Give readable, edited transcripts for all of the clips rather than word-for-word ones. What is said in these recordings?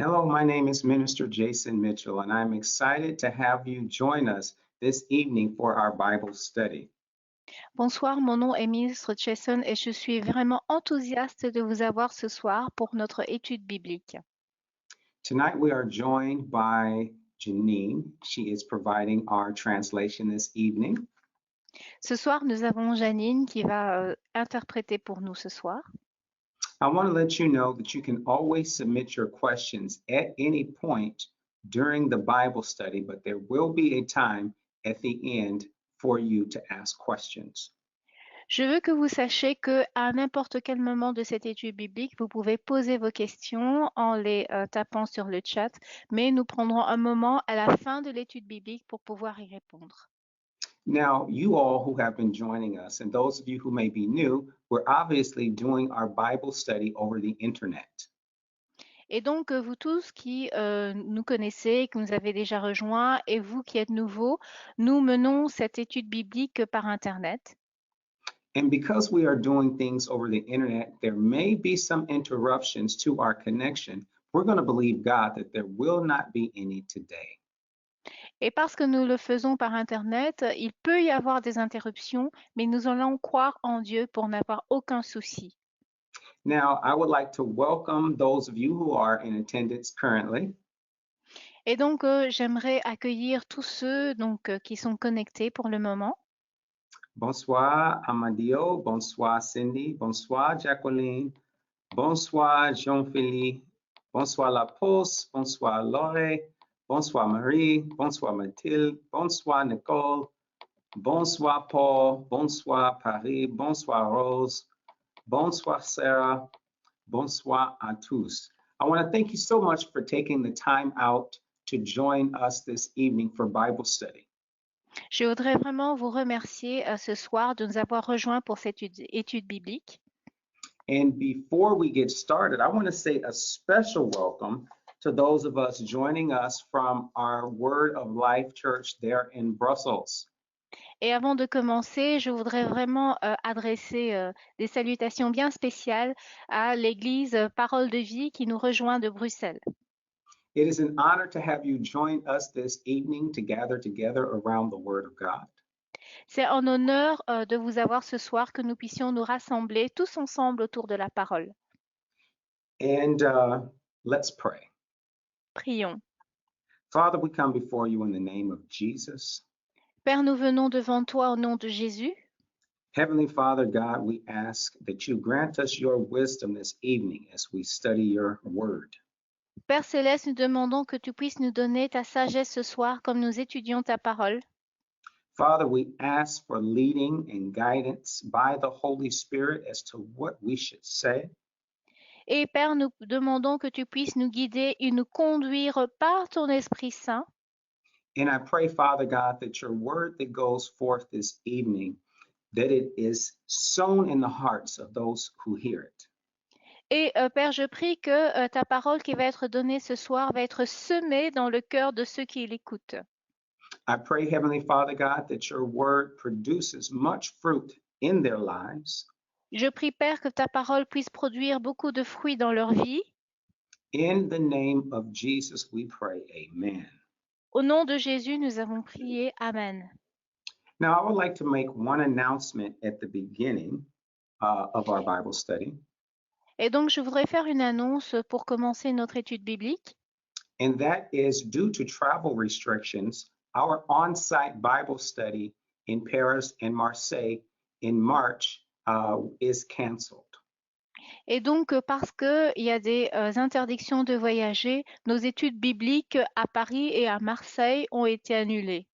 Hello, my name is Minister Jason Mitchell, and I'm excited to have you join us this evening for our Bible study. Bonsoir, mon nom est Ministre Jason et je suis vraiment enthousiaste de vous avoir ce soir pour notre étude biblique. Tonight we are joined by Janine. She is providing our translation this evening. Ce soir, nous avons Janine qui va interpréter pour nous ce soir. I want to let you know that you can always submit your questions at any point during the Bible study, but there will be a time at the end for you to ask questions. Je veux que vous sachiez que à n'importe quel moment de cette étude biblique, vous pouvez poser vos questions en les tapant sur le chat, mais nous prendrons un moment à la fin de l'étude biblique pour pouvoir y répondre. Now, you all who have been joining us, and those of you who may be new, we're obviously doing our Bible study over the internet. Et donc, vous tous qui nous connaissez, que nous avez déjà rejoints, et vous qui êtes nouveaux, nous menons cette étude biblique par Internet. And because we are doing things over the internet, there may be some interruptions to our connection. We're going to believe God that there will not be any today. Et parce que nous le faisons par Internet, il peut y avoir des interruptions, mais nous allons croire en Dieu pour n'avoir aucun souci. Now, I would like to welcome those of you who are in attendance currently. Et donc, j'aimerais accueillir tous ceux qui sont connectés pour le moment. Bonsoir, Amadio. Bonsoir, Cindy. Bonsoir, Jacqueline. Bonsoir, Jean-Philippe. Bonsoir, La Poste. Bonsoir, Laure. Bonsoir, Marie. Bonsoir, Mathilde. Bonsoir, Nicole. Bonsoir, Paul. Bonsoir, Paris. Bonsoir, Rose. Bonsoir, Sarah. Bonsoir à tous. I want to thank you so much for taking the time out to join us this evening for Bible study. Je voudrais vraiment vous remercier ce soir de nous avoir rejoints pour cette étude biblique. And before we get started, I want to say a special welcome to those of us joining us from our Word of Life Church there in Brussels. Et avant de commencer, je voudrais vraiment adresser des salutations bien spéciales à l'Église Parole de Vie qui nous rejoint de Bruxelles. It is an honor to have you join us this evening to gather together around the Word of God. C'est un honneur de vous avoir ce soir, que nous puissions nous rassembler tous ensemble autour de la parole. And let's pray. Prions. Father, we come before you in the name of Jesus. Père, nous venons devant toi au nom de Jésus. Heavenly Father, God, we ask that you grant us your wisdom this evening as we study your word. Père Céleste, nous demandons que tu puisses nous donner ta sagesse ce soir comme nous étudions ta parole. Father, we ask for leading and guidance by the Holy Spirit as to what we should say. Et Père, nous demandons que tu puisses nous guider et nous conduire par ton Esprit Saint. And I pray, Father God, that your word that goes forth this evening, that it is sown in the hearts of those who hear it. Et Père, je prie que ta parole qui va être donnée ce soir va être semée dans le cœur de ceux qui l'écoutent. I pray, Heavenly Father God, that your word produces much fruit in their lives. Je prie, Père, que ta parole puisse produire beaucoup de fruits dans leur vie. In the name of Jesus, we pray. Amen. Au nom de Jésus, nous avons prié. Amen. Now, I would like to make one announcement at the beginning of our Bible study. Et donc, je voudrais faire une annonce pour commencer notre étude biblique. And that is due to travel restrictions, our on-site Bible study in Paris and Marseille in March is canceled. Et donc, parce qu'il y a des interdictions de voyager, nos études bibliques à Paris et à Marseille ont été annulées.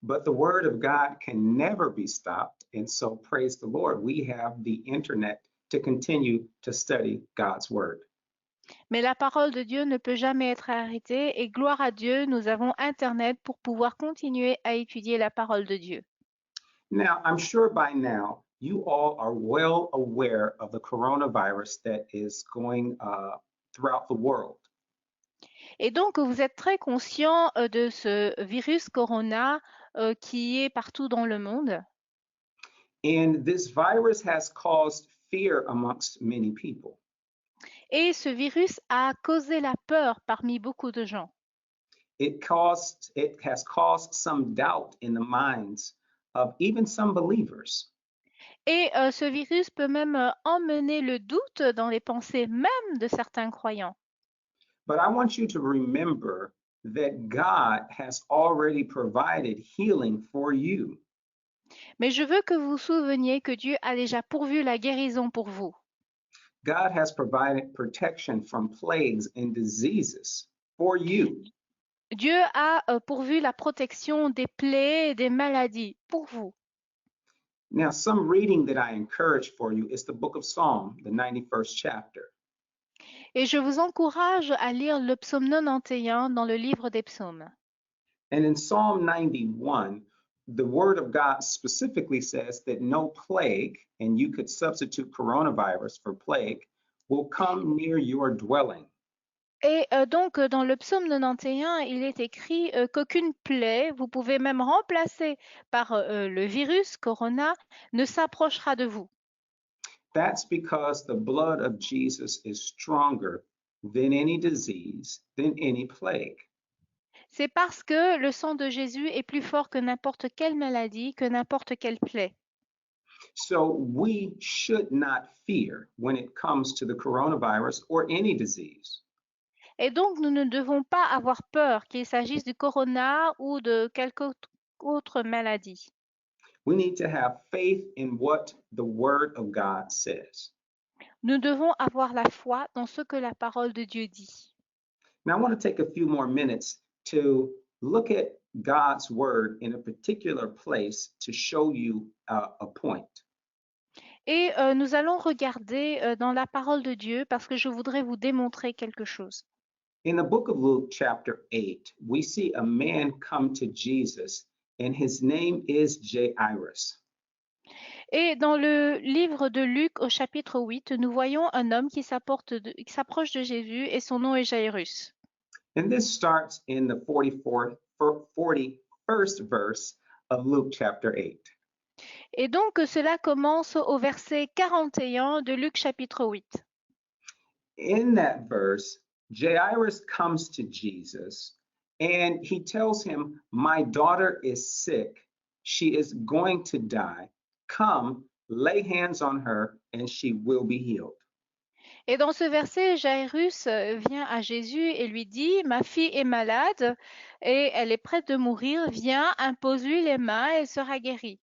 But the word of God can never be stopped. And so praise the Lord, we have the internet to continue to study God's word. Mais la parole de Dieu ne peut jamais être arrêtée et gloire à Dieu, nous avons Internet pour pouvoir continuer à étudier la parole de Dieu. Now, I'm sure by now you all are well aware of the coronavirus that is going throughout the world. Et donc, vous êtes très conscient de ce virus corona qui est partout dans le monde. And this virus has caused fear amongst many people. Et ce virus a causé la peur parmi beaucoup de gens. It has caused some doubt in the minds of even some believers. Et ce virus peut même emmener le doute dans les pensées même de certains croyants. But I want you to remember that God has already provided healing for you. Mais je veux que vous vous souveniez que Dieu a déjà pourvu la guérison pour vous. God has provided protection from plagues and diseases for you. Dieu a pourvu la protection des plaies et des maladies pour vous. Now, some reading that I encourage for you is the book of Psalm, the 91st chapter. Et je vous encourage à lire le psaume 91 dans le livre des psaumes. And in Psalm 91, the word of God specifically says that no plague, and you could substitute coronavirus for plague, will come near your dwelling. Et donc, dans le psaume 91, il est écrit qu'aucune plaie, vous pouvez même remplacer par le virus corona, ne s'approchera de vous. That's because the blood of Jesus is stronger than any disease, than any plague. C'est parce que le sang de Jésus est plus fort que n'importe quelle maladie, que n'importe quelle plaie. So we should not fear when it comes to the coronavirus or any disease. Et donc, nous ne devons pas avoir peur qu'il s'agisse du corona ou de quelque autre maladie. We need to have faith in what the word of God says. Nous devons avoir la foi dans ce que la parole de Dieu dit. Now, I want to take a few more minutes to look at God's word in a particular place to show you a point. Et nous allons regarder dans la parole de Dieu parce que je voudrais vous démontrer quelque chose. In the book of Luke, chapter 8, we see a man come to Jesus, and his name is Jairus. Et dans le livre de Luc au chapitre 8, nous voyons un homme qui s'approche de Jésus et son nom est Jairus. And this starts in the 41st verse of Luke chapter 8. Et donc cela commence au verset 41 de Luc chapitre 8. In that verse, Jairus comes to Jesus and he tells him, "My daughter is sick. She is going to die. Come, lay hands on her, and she will be healed." Et dans ce verset, Jairus vient à Jésus et lui dit, ma fille est malade et elle est prête de mourir. Viens, impose-lui les mains, elle sera guérie.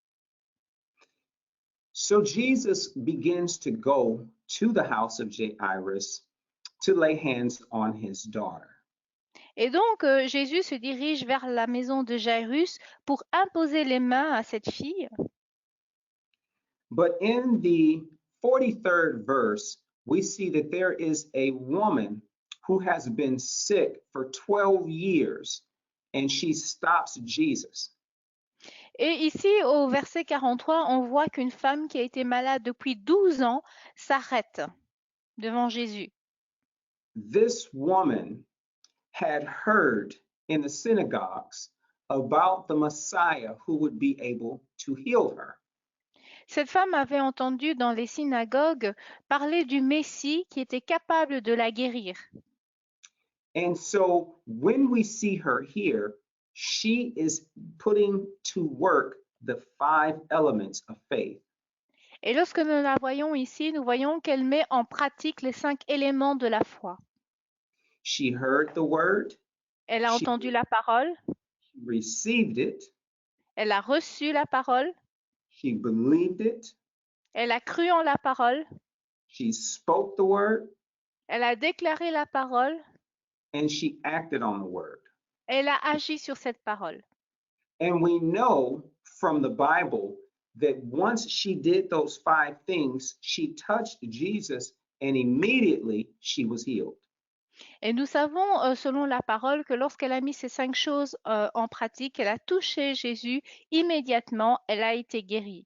So Jesus begins to go to the house of Jairus to lay hands on his daughter. Et donc, Jésus se dirige vers la maison de Jairus pour imposer les mains à cette fille. But in the 43rd verse, we see that there is a woman who has been sick for 12 years and she stops Jesus. Et ici, au verset 43, on voit qu'une femme qui a été malade depuis 12 ans s'arrête devant Jésus. This woman had heard in the synagogues about the Messiah who would be able to heal her. Cette femme avait entendu dans les synagogues parler du Messie qui était capable de la guérir. And so when we see her here, she is putting to work the 5 elements of faith. Et lorsque nous la voyons ici, nous voyons qu'elle met en pratique les 5 éléments de la foi. She heard the word, Elle a She- entendu la parole, she received it, elle a reçu la parole, she believed it, elle a cru en la parole, she spoke the word, elle a déclaré la parole, and she acted on the word. elle a agi sur cette parole. And we know from the Bible that once she did those 5 things, she touched Jesus and immediately she was healed. Et nous savons, selon la parole, que lorsqu'elle a mis ces 5 choses en pratique, elle a touché Jésus, immédiatement, elle a été guérie.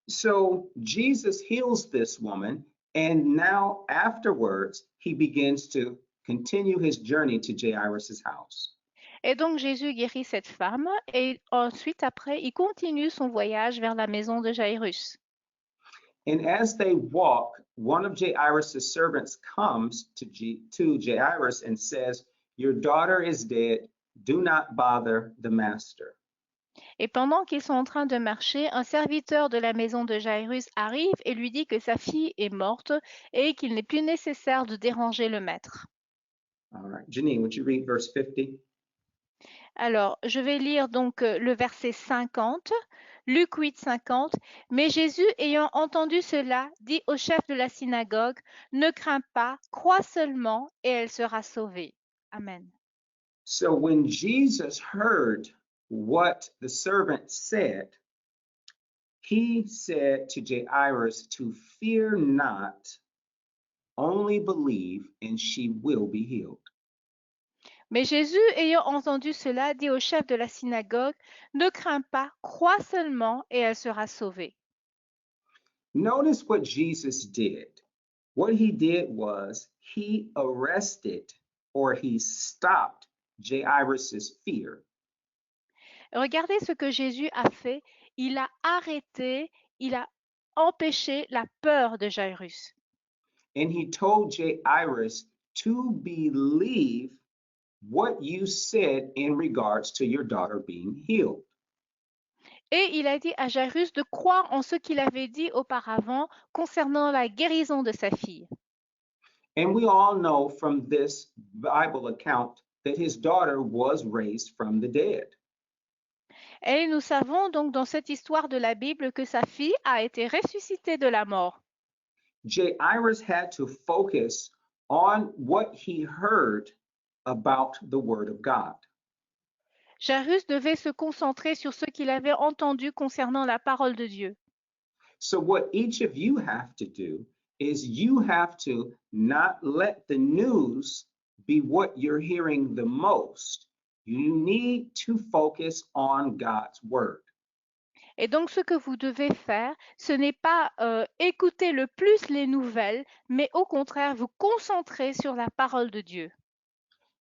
So Jesus heals this woman, and now afterwards, he begins to continue his journey to Jairus' house. Et donc Jésus guérit cette femme et ensuite, après, il continue son voyage vers la maison de Jairus. And as they walk, one of Jairus' servants comes to Jairus and says, "Your daughter is dead. Do not bother the master." Et pendant qu'ils sont en train de marcher, un serviteur de la maison de Jairus arrive et lui dit que sa fille est morte et qu'il n'est plus nécessaire de déranger le maître. All right, Janine, would you read verse 50? Alors, je vais lire donc le verset 50, Luc 8, 50. Mais Jésus, ayant entendu cela, dit au chef de la synagogue, ne crains pas, crois seulement et elle sera sauvée. Amen. So when Jesus heard what the servant said, he said to Jairus to fear not, only believe, and she will be healed. Mais Jésus, ayant entendu cela, dit au chef de la synagogue, ne crains pas, crois seulement et elle sera sauvée. Notice what Jesus did. What he did was he arrested or he stopped Jairus' fear. Regardez ce que Jésus a fait. Il a arrêté, il a empêché la peur de Jairus. And he told Jairus to believe what you said in regards to your daughter being healed. Et il a dit à Jairus de croire en ce qu'il avait dit auparavant concernant la guérison de sa fille. And we all know from this Bible account that his daughter was raised from the dead. Et nous savons donc dans cette histoire de la Bible que sa fille a été ressuscitée de la mort. Jairus had to focus on what he heard about the word of God. Jairus devait se concentrer sur ce qu'il avait entendu concernant la parole de Dieu. So what each of you have to do is you have to not let the news be what you're hearing the most. You need to focus on God's word. Et donc ce que vous devez faire, ce n'est pas écouter le plus les nouvelles, mais au contraire vous concentrer sur la parole de Dieu.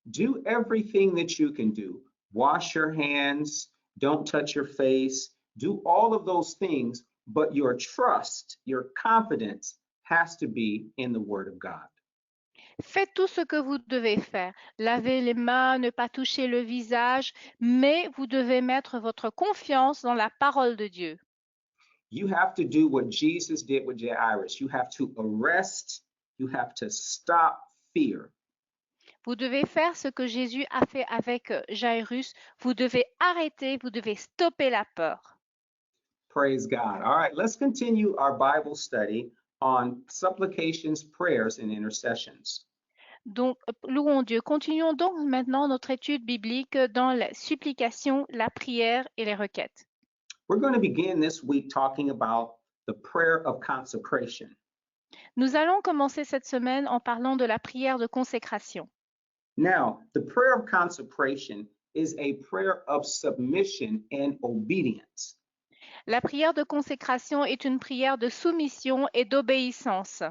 Do everything that you can do. Wash your hands, don't touch your face, do all of those things, but your trust, your confidence has to be in the word of God. Faites tout ce que vous devez faire. Lavez les mains, ne pas toucher le visage, mais vous devez mettre votre confiance dans la parole de Dieu. You have to do what Jesus did with Jairus. You have to arrest, you have to stop fear. Vous devez faire ce que Jésus a fait avec Jairus. Vous devez arrêter, vous devez stopper la peur. Praise God. All right, let's continue our Bible study on supplications, prayers, and intercessions. Donc, louons Dieu. Continuons donc maintenant notre étude biblique dans la supplication, la prière et les requêtes. We're going to begin this week talking about the prayer of consecration. Nous allons commencer cette semaine en parlant de la prière de consécration. Now, the prayer of consecration is a prayer of submission and obedience. La prière de consécration est une prière de soumission et d'obéissance.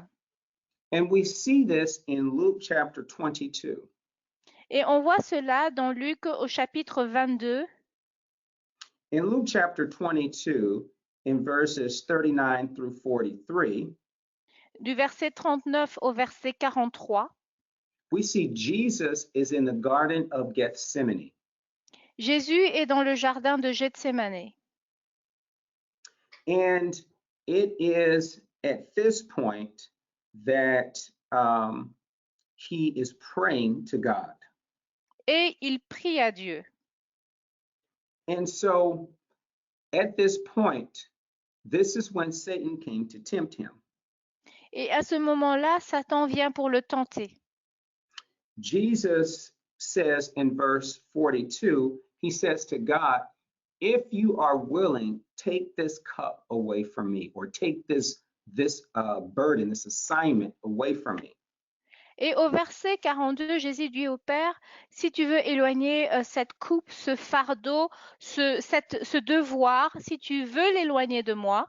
And we see this in Luke chapter 22. Et on voit cela dans Luc au chapitre 22. In Luke chapter 22, in verses 39 through 43, du verset 39 au verset 43, we see Jesus is in the Garden of Gethsemane. Jésus est dans le jardin de Gethsémane. And it is at this point that he is praying to God. Et il prie à Dieu. And so at this point, this is when Satan came to tempt him. Et à ce moment-là, Satan vient pour le tenter. Jesus says in verse 42, he says to God, if you are willing, take this cup away from me, or take this burden, this assignment away from me. Et au verset 42, Jésus dit au Père, si tu veux éloigner cette coupe, ce fardeau, ce devoir, si tu veux l'éloigner de moi.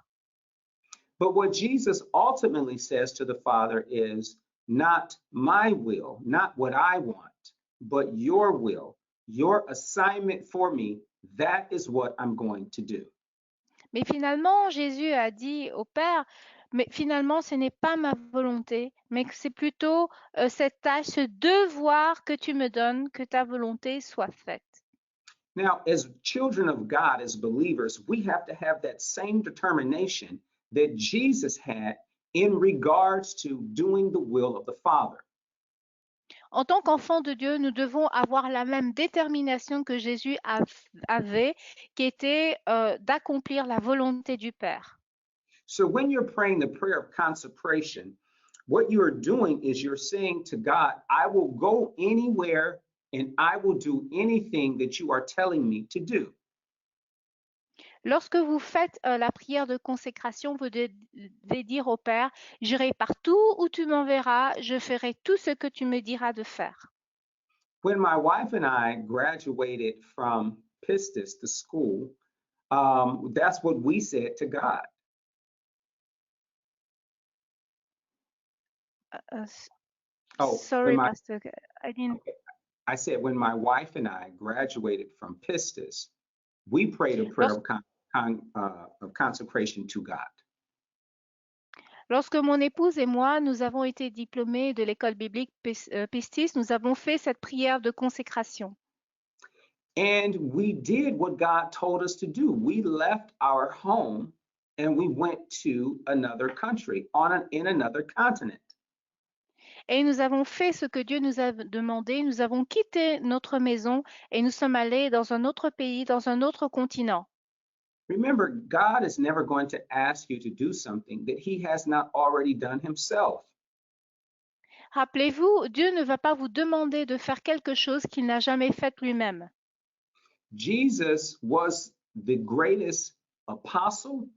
But what Jesus ultimately says to the Father is, not my will, not what I want, but your will, your assignment for me, that is what I'm going to do. Mais finalement, Jésus a dit au Père, mais finalement, ce n'est pas ma volonté, mais que c'est plutôt cette tâche, ce devoir que tu me donnes, que ta volonté soit faite. Now, as children of God, as believers, we have to have that same determination that Jesus had in regards to doing the will of the Father. En tant qu'enfants de Dieu, nous devons avoir la même détermination que Jésus avait, qui était d'accomplir la volonté du Père. So when you're praying the prayer of consecration, what you are doing is you're saying to God, I will go anywhere and I will do anything that you are telling me to do. Lorsque vous faites la prière de consécration, vous devez dire au Père, j'irai partout où tu m'enverras, je ferai tout ce que tu me diras de faire. When my wife and I graduated from Pistis, the school, that's what we said to God. Sorry, Pastor, I didn't. Okay. I said when my wife and I graduated from Pistis, we prayed a prayer of consecration to God. Lorsque mon épouse et moi, nous avons été diplômés de l'école biblique Pistis, nous avons fait cette prière de consécration. And we did what God told us to do. We left our home and we went to another country in another continent. Et nous avons fait ce que Dieu nous a demandé. Nous avons quitté notre maison et nous sommes allés dans un autre pays, dans un autre continent. Remember, God is never going to ask you to do something that he has not already done himself. Rappelez-vous, Dieu ne va pas vous demander de faire quelque chose qu'il n'a jamais fait lui-même. Jesus was the greatest apostle,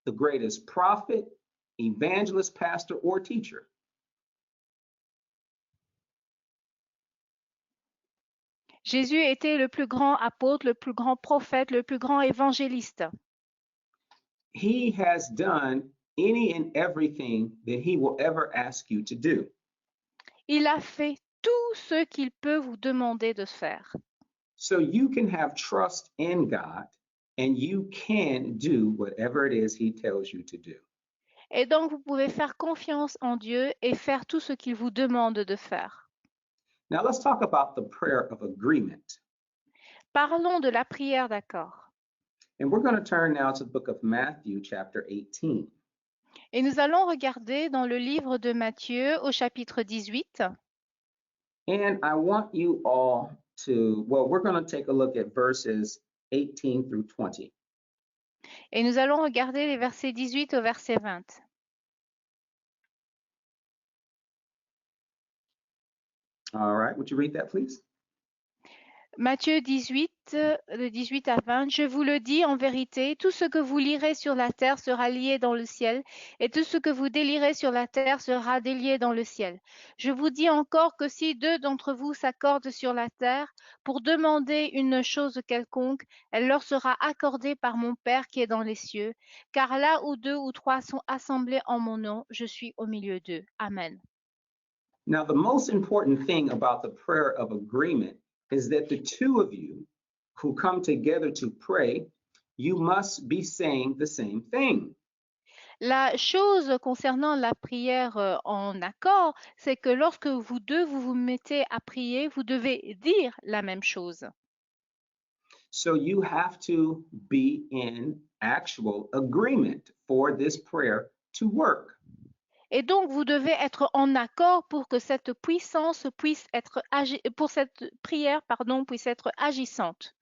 the greatest prophet, evangelist, pastor, or teacher. Jésus était le plus grand apôtre, le plus grand prophète, le plus grand évangéliste. He has done any and everything that he will ever ask you to do. Il a fait tout ce qu'il peut vous demander de faire. So you can have trust in God and you can do whatever it is he tells you to do. Et donc, vous pouvez faire confiance en Dieu et faire tout ce qu'il vous demande de faire. Now let's talk about the prayer of agreement. Parlons de la prière d'accord. And we're going to turn now to the book of Matthew, chapter 18. Et nous allons regarder dans le livre de Matthieu au chapitre 18. And I want you all to, well, we're going to take a look at verses 18 through 20. Et nous allons regarder les versets 18 au verset 20. All right, would you read that, please? Matthieu 18, de 18 à 20. Je vous le dis en vérité, tout ce que vous lirez sur la terre sera lié dans le ciel, et tout ce que vous délierez sur la terre sera délié dans le ciel. Je vous dis encore que si deux d'entre vous s'accordent sur la terre pour demander une chose quelconque, elle leur sera accordée par mon Père qui est dans les cieux, car là où deux ou trois sont assemblés en mon nom, je suis au milieu d'eux. Amen. Now, the most important thing about the prayer of agreement is that the two of you who come together to pray, you must be saying the same thing. La chose concernant la prière en accord, c'est que lorsque vous deux vous mettez à prier, vous devez dire la même chose. So you have to be in actual agreement for this prayer to work. Et donc, vous devez être en accord pour que cette puissance puisse être pour cette prière, puisse être agissante.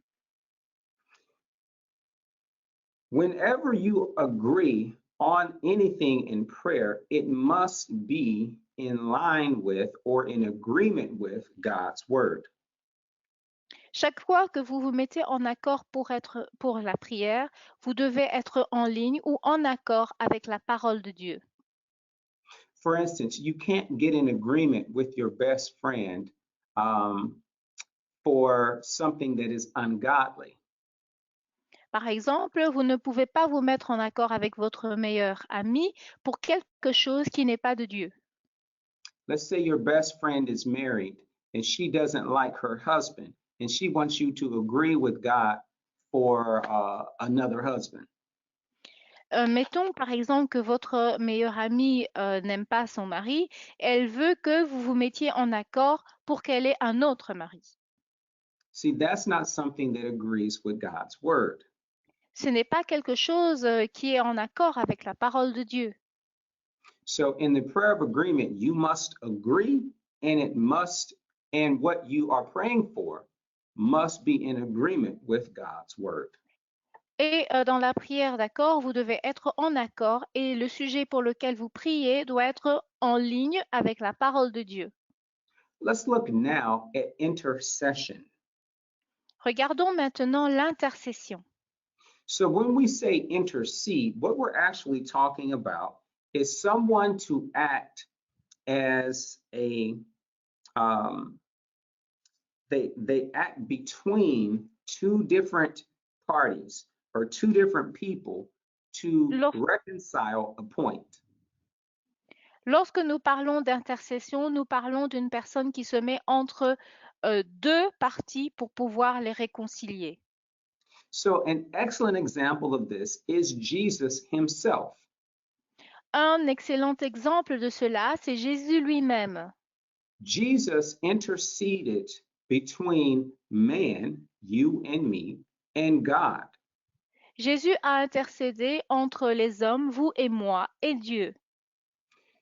Whenever you agree on anything in prayer, it must be in line with or in agreement with God's word. Chaque fois que vous vous mettez en accord pour la prière, vous devez être en ligne ou en accord avec la parole de Dieu. For instance, you can't get in agreement with your best friend for something that is ungodly. Par exemple, vous ne pouvez pas vous mettre en accord avec votre meilleur ami pour quelque chose qui n'est pas de Dieu. Let's say your best friend is married and she doesn't like her husband and she wants you to agree with God for another husband. Mettons par exemple que votre meilleure amie n'aime pas son mari, elle veut que vous vous mettiez en accord pour qu'elle ait un autre mari. See, that's not something that agrees with God's word. Ce n'est pas quelque chose qui est en accord avec la parole de Dieu. So in the prayer of agreement, you must agree, and what you are praying for must be in agreement with God's word. Et dans la prière d'accord, vous devez être en accord et le sujet pour lequel vous priez doit être en ligne avec la parole de Dieu. Let's look now at intercession. Regardons maintenant l'intercession. So when we say intercede, what we're actually talking about is someone to act as they act between two different parties or two different people to reconcile a point. Lorsque nous parlons d'intercession, nous parlons d'une personne qui se met entre deux parties pour pouvoir les réconcilier. So an excellent example of this is Jesus himself. Un excellent exemple de cela, c'est Jésus lui-même. Jesus interceded between man, you and me, and God. Jésus a intercédé entre les hommes, vous et moi, et Dieu.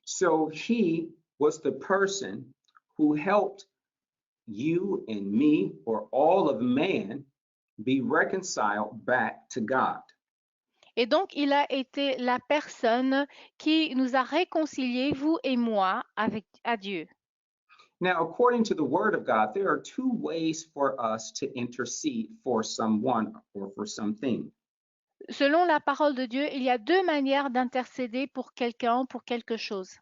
So he was the person who helped you and me, or all of man, be reconciled back to God. Et donc, il a été la personne qui nous a réconciliés, vous et moi, à Dieu. Now, according to the word of God, there are two ways for us to intercede for someone or for something. Selon la parole de Dieu, il y a deux manières d'intercéder pour quelqu'un, pour quelque chose.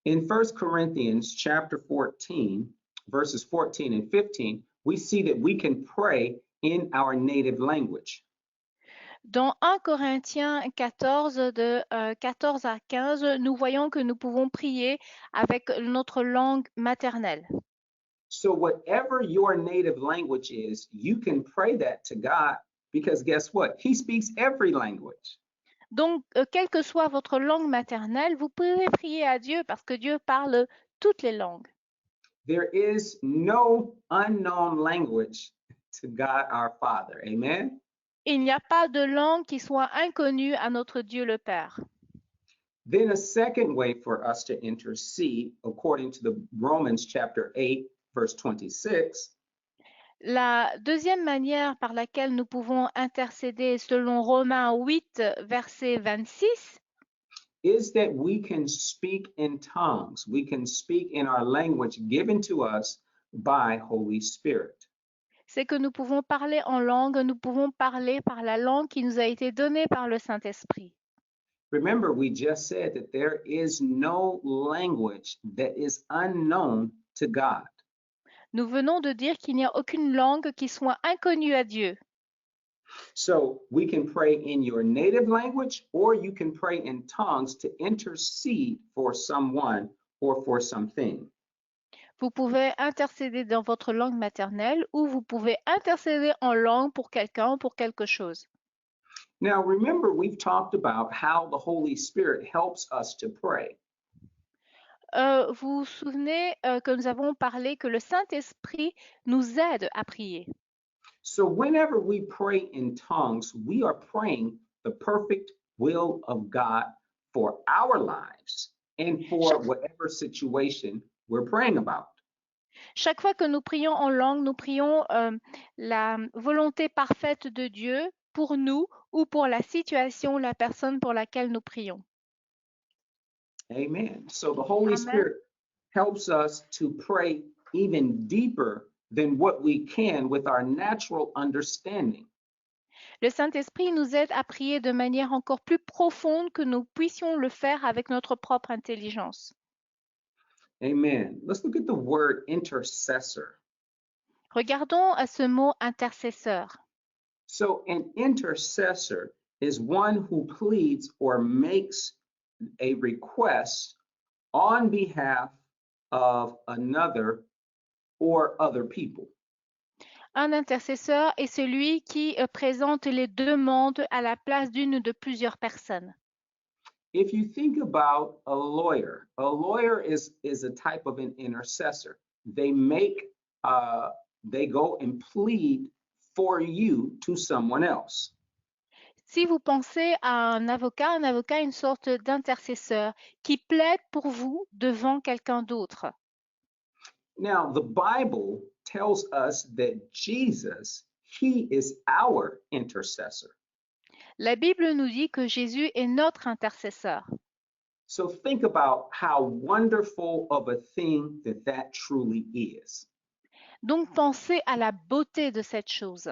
In 1 Corinthians chapter 14, verses 14 and 15, we see that we can pray in our native language. Dans 1 Corinthiens 14, de 14 à 15, nous voyons que nous pouvons prier avec notre langue maternelle. So whatever your native language is, you can pray that to God because guess what? He speaks every language. Donc, quelle que soit votre langue maternelle, vous pouvez prier à Dieu parce que Dieu parle toutes les langues. There is no unknown language to God our Father. Amen. Il n'y a pas de langue qui soit inconnue à notre Dieu le Père. Then a second way for us to intercede, according to the Romans chapter 8, verse 26, La deuxième manière par laquelle nous pouvons intercéder selon Romains 8, verset 26, is that we can speak in tongues. We can speak in our language given to us by Holy Spirit. c'est que nous pouvons parler en langue, nous pouvons parler par la langue qui nous a été donnée par le Saint-Esprit. Remember, we just said that there is no language that is unknown to God. Nous venons de dire qu'il n'y a aucune langue qui soit inconnue à Dieu. So we can pray in your native language, or you can pray in tongues to intercede for someone or for something. Vous pouvez intercéder dans votre langue maternelle ou vous pouvez intercéder en langue pour quelqu'un, pour quelque chose. Now, remember, we've talked about how the Holy Spirit helps us to pray. Vous vous souvenez que nous avons parlé que le Saint-Esprit nous aide à prier. So whenever we pray in tongues, we are praying the perfect will of God for our lives and for whatever situation we're praying about. Chaque fois que nous prions en langue, nous prions la volonté parfaite de Dieu pour nous ou pour la situation, la personne pour laquelle nous prions. Amen. So the Holy Amen. Spirit helps us to pray even deeper than what we can with our natural understanding. Le Saint-Esprit nous aide à prier de manière encore plus profonde que nous puissions le faire avec notre propre intelligence. Amen. Let's look at the word intercessor. Regardons à ce mot intercesseur. So an intercessor is one who pleads or makes a request on behalf of another or other people. Un intercesseur est celui qui présente les demandes à la place d'une ou de plusieurs personnes. If you think about a lawyer is a type of an intercessor. They go and plead for you to someone else. Si vous pensez à un avocat est une sorte d'intercesseur qui plaide pour vous devant quelqu'un d'autre. Now, the Bible tells us that Jesus, he is our intercessor. La Bible nous dit que Jésus est notre intercesseur. So think about how wonderful of a thing that truly is. Donc pensez à la beauté de cette chose.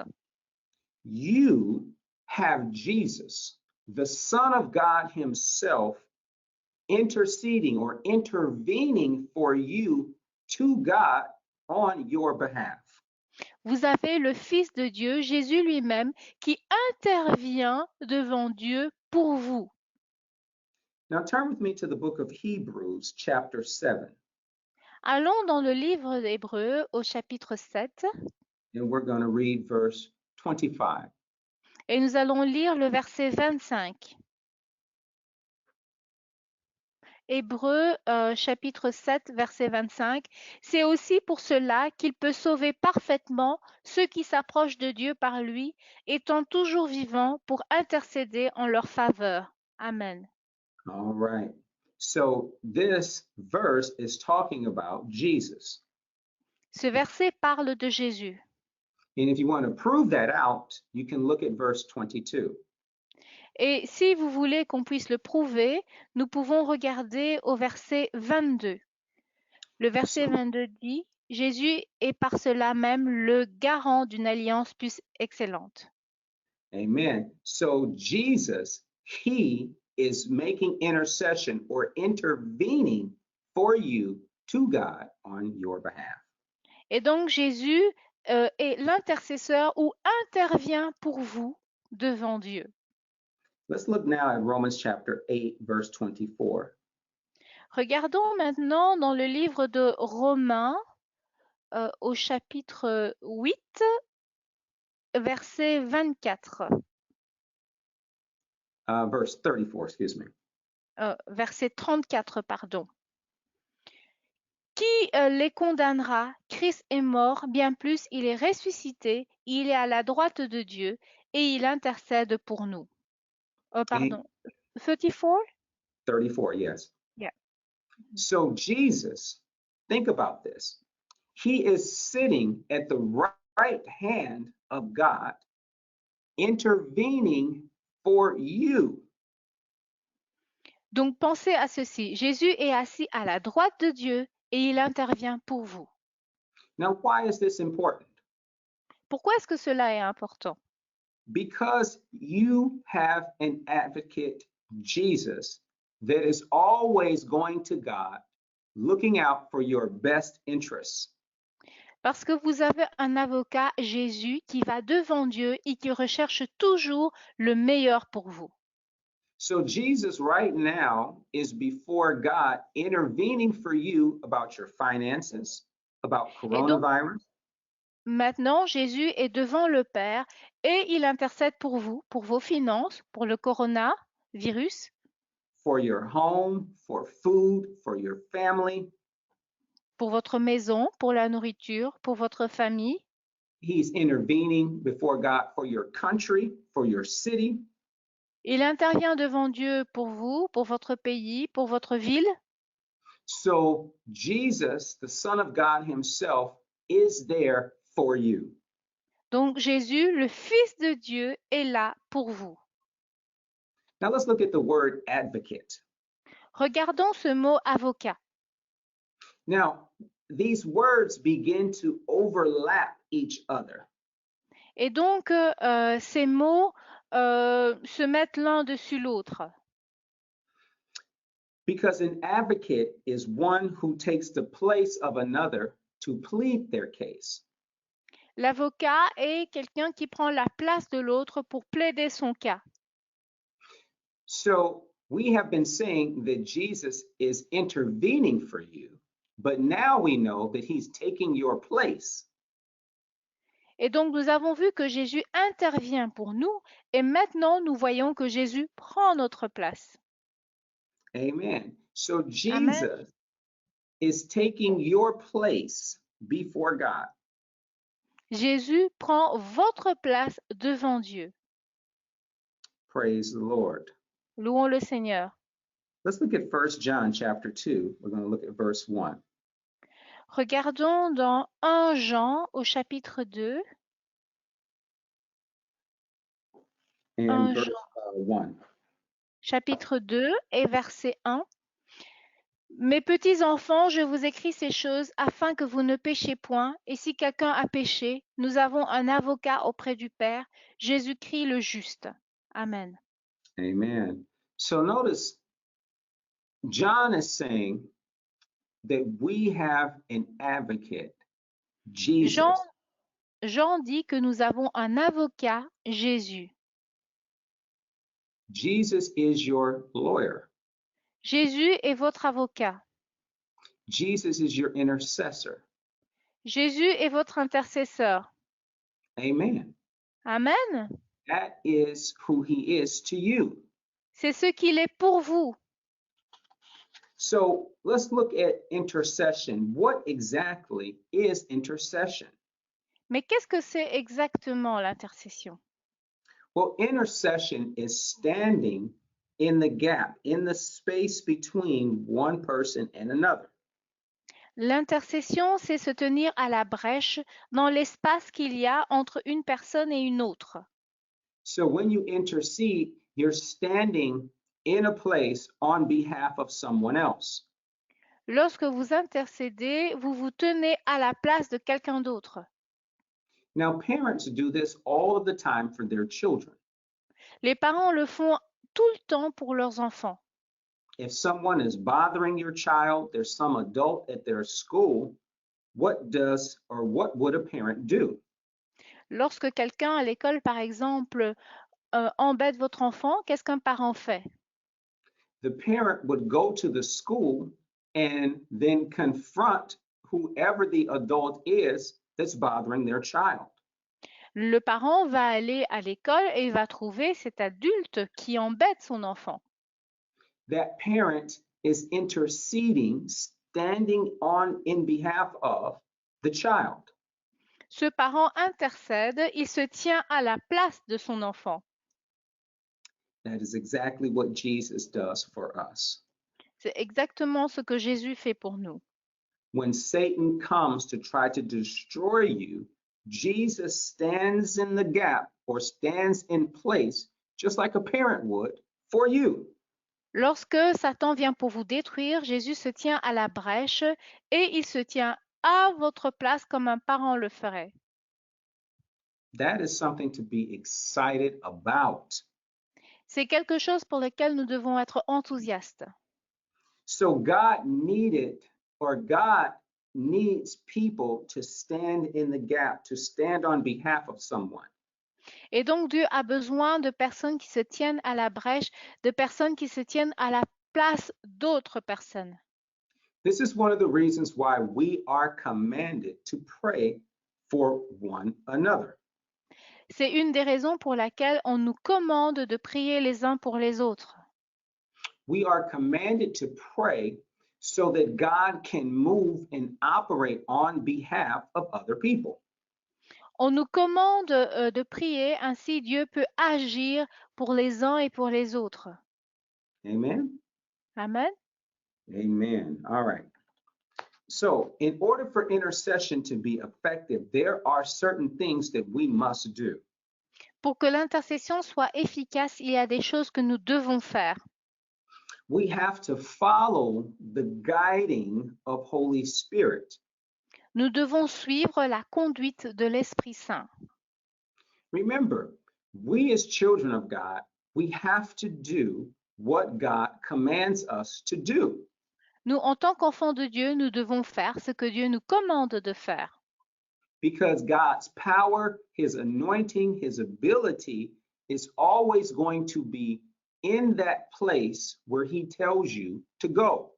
You have Jesus, the Son of God himself, interceding or intervening for you to God on your behalf. Vous avez le Fils de Dieu, Jésus lui-même, qui intervient devant Dieu pour vous. Now turn with me to the book of Hebrews, chapter 7. Allons dans le livre d'Hébreux au chapitre 7 And we're going to read verse 25. et nous allons lire le verset 25. Hébreux chapitre 7 verset 25. C'est aussi pour cela qu'il peut sauver parfaitement ceux qui s'approchent de Dieu par lui, étant toujours vivants pour intercéder en leur faveur. Amen. All right. So this verse is talking about Jesus. Ce verset parle de Jésus. And if you want to prove that out, you can look at verse 22. Et si vous voulez qu'on puisse le prouver, nous pouvons regarder au verset 22. Le verset 22 dit, Jésus est par cela même le garant d'une alliance plus excellente. Amen. So Jesus, he is making intercession or intervening for you to God on your behalf. Et donc Jésus est l'intercesseur ou intervient pour vous devant Dieu. Let's look now at Romans chapter 8, verse 24. Regardons maintenant dans le livre de Romains au chapitre 8, verset 24. Verse 34, excuse me. Verset 34, pardon. Qui les condamnera? Christ est mort, bien plus, il est ressuscité, il est à la droite de Dieu et il intercède pour nous. Pardon, 34? 34, yes. Yeah. So Jesus, think about this. He is sitting at the right hand of God, intervening for you. Donc pensez à ceci. Jésus est assis à la droite de Dieu et il intervient pour vous. Now, why is this important? Pourquoi est-ce que cela est important? Because you have an advocate, Jesus, that is always going to God, looking out for your best interests. Parce que vous avez un avocat, Jésus, qui va devant Dieu et qui recherche toujours le meilleur pour vous. So Jesus right now is before God intervening for you about your finances, about coronavirus. Maintenant, Jésus est devant le Père et il intercède pour vous, pour vos finances, pour le coronavirus, for your home, for food, for your family. pour votre maison, pour la nourriture, pour votre famille. He's intervening before God for your country, for your city. Il intervient devant Dieu pour vous, pour votre pays, pour votre ville. So Jesus, the Son of God himself, is there for you. Donc Jésus, le Fils de Dieu, est là pour vous. Now let's look at the word advocate. Regardons ce mot avocat. Now, these words begin to overlap each other. Et donc, ces mots se mettent l'un dessus l'autre. Because an advocate is one who takes the place of another to plead their case. L'avocat est quelqu'un qui prend la place de l'autre pour plaider son cas. So we have been saying that Jesus is intervening for you, but now we know that he's taking your place. Et donc nous avons vu que Jésus intervient pour nous et maintenant nous voyons que Jésus prend notre place. Amen. So Amen. Jesus is taking your place before God. Jésus prend votre place devant Dieu. Praise the Lord. Louons le Seigneur. Let's look at 1 John chapter 2. We're going to look at verse 1. Regardons dans 1 Jean au chapitre 2. And 1 verse Jean 1. chapitre 2 et verset 1. Mes petits enfants, je vous écris ces choses afin que vous ne péchiez point, et si quelqu'un a péché, nous avons un avocat auprès du Père, Jésus-Christ le juste. Amen. Amen. So notice, John is saying that we have an advocate, Jesus. Jean dit que nous avons un avocat, Jésus. Jesus is your lawyer. Jésus est votre avocat. Jesus is your intercessor. Jésus est votre intercesseur. Amen. Amen. That is who he is to you. C'est ce qu'il est pour vous. So let's look at intercession. What exactly is intercession? Mais qu'est-ce que c'est exactement l'intercession? Well, intercession is standing in the gap, in the space between one person and another. L'intercession, c'est se tenir à la brèche dans l'espace qu'il y a entre une personne et une autre. So when you intercede, you're standing in a place on behalf of someone else. Lorsque vous intercédez, vous vous tenez à la place de quelqu'un d'autre. Now, parents do this all of the time for their children. Les parents le font tout le temps pour leurs enfants. If someone is bothering your child, there's some adult at their school, what would a parent do? Lorsque quelqu'un à l'école, par exemple, embête votre enfant, qu'est-ce qu'un parent fait? The parent would go to the school and then confront whoever the adult is that's bothering their child. Le parent va aller à l'école et va trouver cet adulte qui embête son enfant. That parent is interceding, standing in behalf of the child. Ce parent intercède, il se tient à la place de son enfant. That is exactly what Jesus does for us. C'est exactement ce que Jésus fait pour nous. When Satan comes to try to destroy you, Jesus stands in the gap or stands in place, just like a parent would, for you. Lorsque Satan vient pour vous détruire, Jésus se tient à la brèche et il se tient à votre place comme un parent le ferait. That is something to be excited about. C'est quelque chose pour lequel nous devons être enthousiastes. So God needs people to stand in the gap, to stand on behalf of someone. Et donc Dieu a besoin de personnes qui se tiennent à la brèche, de personnes qui se tiennent à la place d'autres personnes. This is one of the reasons why we are commanded to pray for one another. C'est une des raisons pour laquelle on nous commande de prier les uns pour les autres. We are commanded to pray so that God can move and operate on behalf of other people. On nous commande de prier, ainsi Dieu peut agir pour les uns et pour les autres. Amen? Amen. Amen. All right. So, in order for intercession to be effective, there are certain things that we must do. Pour que l'intercession soit efficace, il y a des choses que nous devons faire. We have to follow the guiding of Holy Spirit. Nous devons suivre la conduite de l'Esprit Saint. Remember, we as children of God, we have to do what God commands us to do. Nous, en tant qu'enfants de Dieu, nous devons faire ce que Dieu nous commande de faire. Because God's power, His anointing, His ability is always going to be in that place where He tells you to go.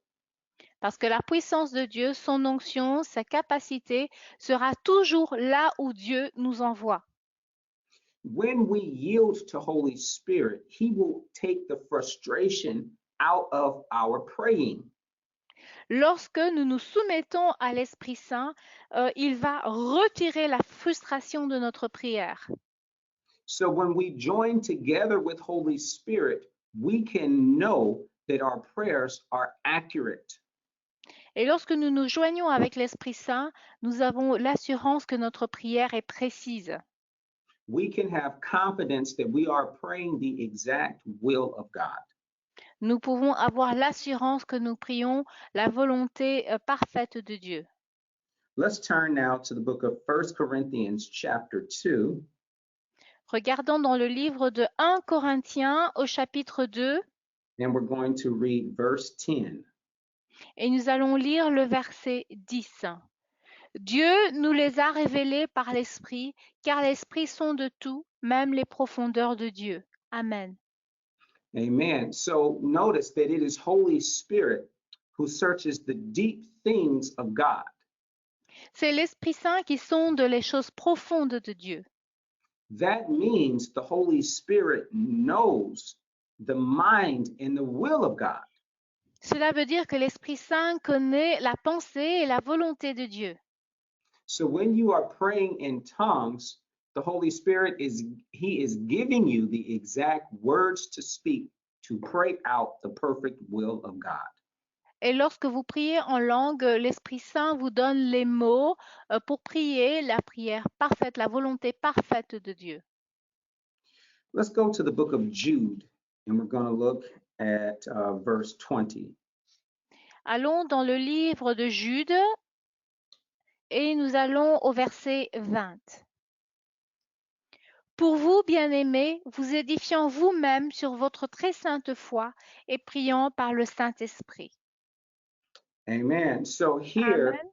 Parce que la puissance de Dieu, son onction, sa capacité sera toujours là où Dieu nous envoie. When we yield to Holy Spirit, He will take the frustration out of our praying. Lorsque nous nous soumettons à l'Esprit Saint, il va retirer la frustration de notre prière. So when we join together with Holy Spirit, we can know that our prayers are accurate. Et lorsque nous nous joignons avec l'Esprit Saint, nous avons l'assurance que notre prière est précise. We can have confidence that we are praying the exact will of God. Nous pouvons avoir l'assurance que nous prions la volonté parfaite de Dieu. Let's turn now to the book of 1 Corinthians chapter 2. Regardons dans le livre de 1 Corinthiens au chapitre 2 And we're going to read verse 10. et nous allons lire le verset 10. Dieu nous les a révélés par l'Esprit, car l'Esprit sonde tout, même les profondeurs de Dieu. Amen. Amen. So notice that it is Holy Spirit who searches the deep things of God. C'est l'Esprit Saint qui sonde les choses profondes de Dieu. That means the Holy Spirit knows the mind and the will of God. Cela veut dire que l'Esprit Saint connaît la pensée et la volonté de Dieu. So when you are praying in tongues, the Holy Spirit is giving you the exact words to speak to pray out the perfect will of God. Et lorsque vous priez en langue, l'Esprit Saint vous donne les mots pour prier la prière parfaite, la volonté parfaite de Dieu. Let's go to the book of Jude, and we're going to look at verse 20. Allons dans le livre de Jude et nous allons au verset 20. Pour vous, bien-aimés, vous édifiant vous-même sur votre très sainte foi et priant par le Saint-Esprit. Amen. So here, Amen.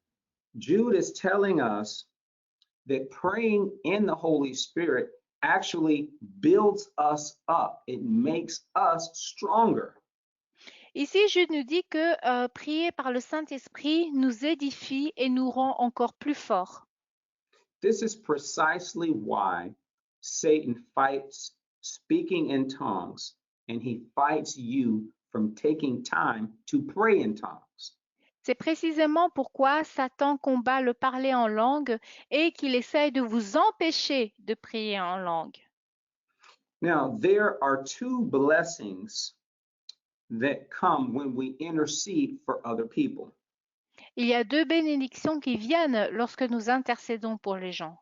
Jude is telling us that praying in the Holy Spirit actually builds us up. It makes us stronger. Ici, Jude nous dit que prier par le Saint-Esprit nous édifie et nous rend encore plus forts. This is precisely why Satan fights speaking in tongues, and he fights you from taking time to pray in tongues. C'est précisément pourquoi Satan combat le parler en langue et qu'il essaye de vous empêcher de prier en langue. Now, there are two blessings that come when we intercede for other people. Il y a deux bénédictions qui viennent lorsque nous intercédons pour les gens.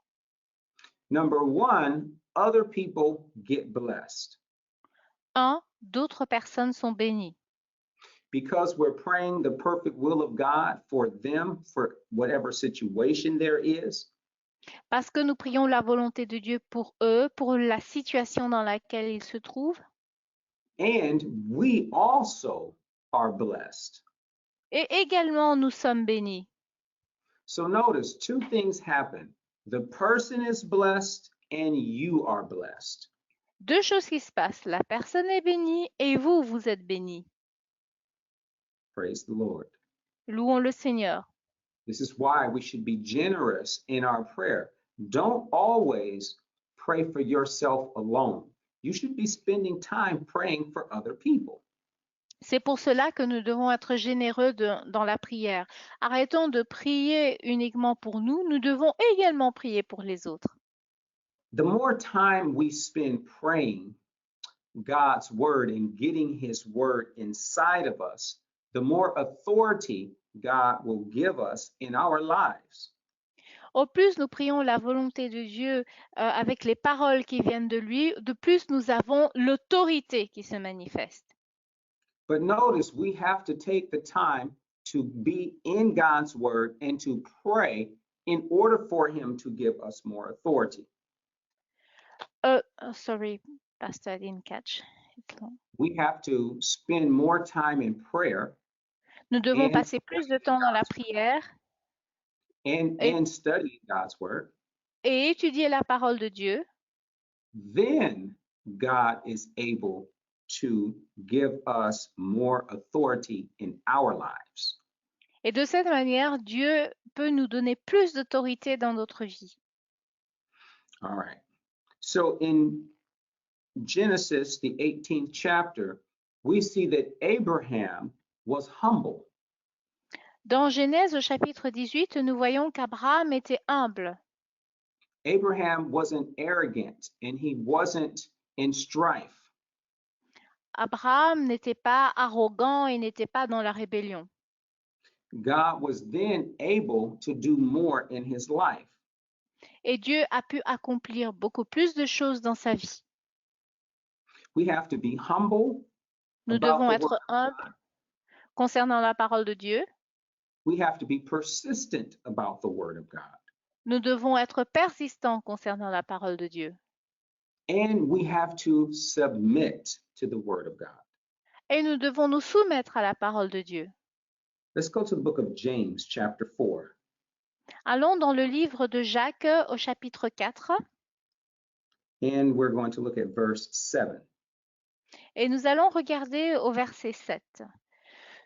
Number one, other people get blessed. Un, d'autres personnes sont bénies. Because we're praying the perfect will of God for them, for whatever situation there is. Parce que nous prions la volonté de Dieu pour eux, pour la situation dans laquelle ils se trouvent. And we also are blessed. Et également, nous sommes bénis. So notice two things happen. The person is blessed and you are blessed. Deux choses qui se passent. La personne est bénie et vous, vous êtes bénis. Praise the Lord. Louons le Seigneur. This is why we should be generous in our prayer. Don't always pray for yourself alone. You should be spending time praying for other people. C'est pour cela que nous devons être généreux dans la prière. Arrêtons de prier uniquement pour nous, nous devons également prier pour les autres. The more time we spend praying God's word and getting his word inside of us, the more authority God will give us in our lives. Au plus nous prions la volonté de Dieu avec les paroles qui viennent de lui, de plus nous avons l'autorité qui se manifeste. But notice we have to take the time to be in God's word and to pray in order for him to give us more authority. Sorry, Pastor, I didn't catch. We have to spend more time in prayer. Nous devons passer plus de temps dans la prière and study God's word. Et étudier la parole de Dieu. Then God is able to give us more authority in our lives. Et de cette manière, Dieu peut nous donner plus d'autorité dans notre vie. All right. So in Genesis, the 18th chapter, we see that Abraham was humble. Dans Genèse au chapitre 18, nous voyons qu'Abraham était humble. Abraham wasn't arrogant and he wasn't in strife. Abraham n'était pas arrogant et n'était pas dans la rébellion. God was then able to do more in his life. Et Dieu a pu accomplir beaucoup plus de choses dans sa vie. We have to be humble Nous about devons the être word. humbles concernant la parole de Dieu. We have to be persistent about the word of God. Nous devons être persistants concernant la parole de Dieu. And we have to submit to the word of God. Et nous devons nous soumettre à la parole de Dieu. Let's go to the book of James, chapter 4. Allons dans le livre de Jacques au chapitre 4 And we're going to look at verse 7. et nous allons regarder au verset 7.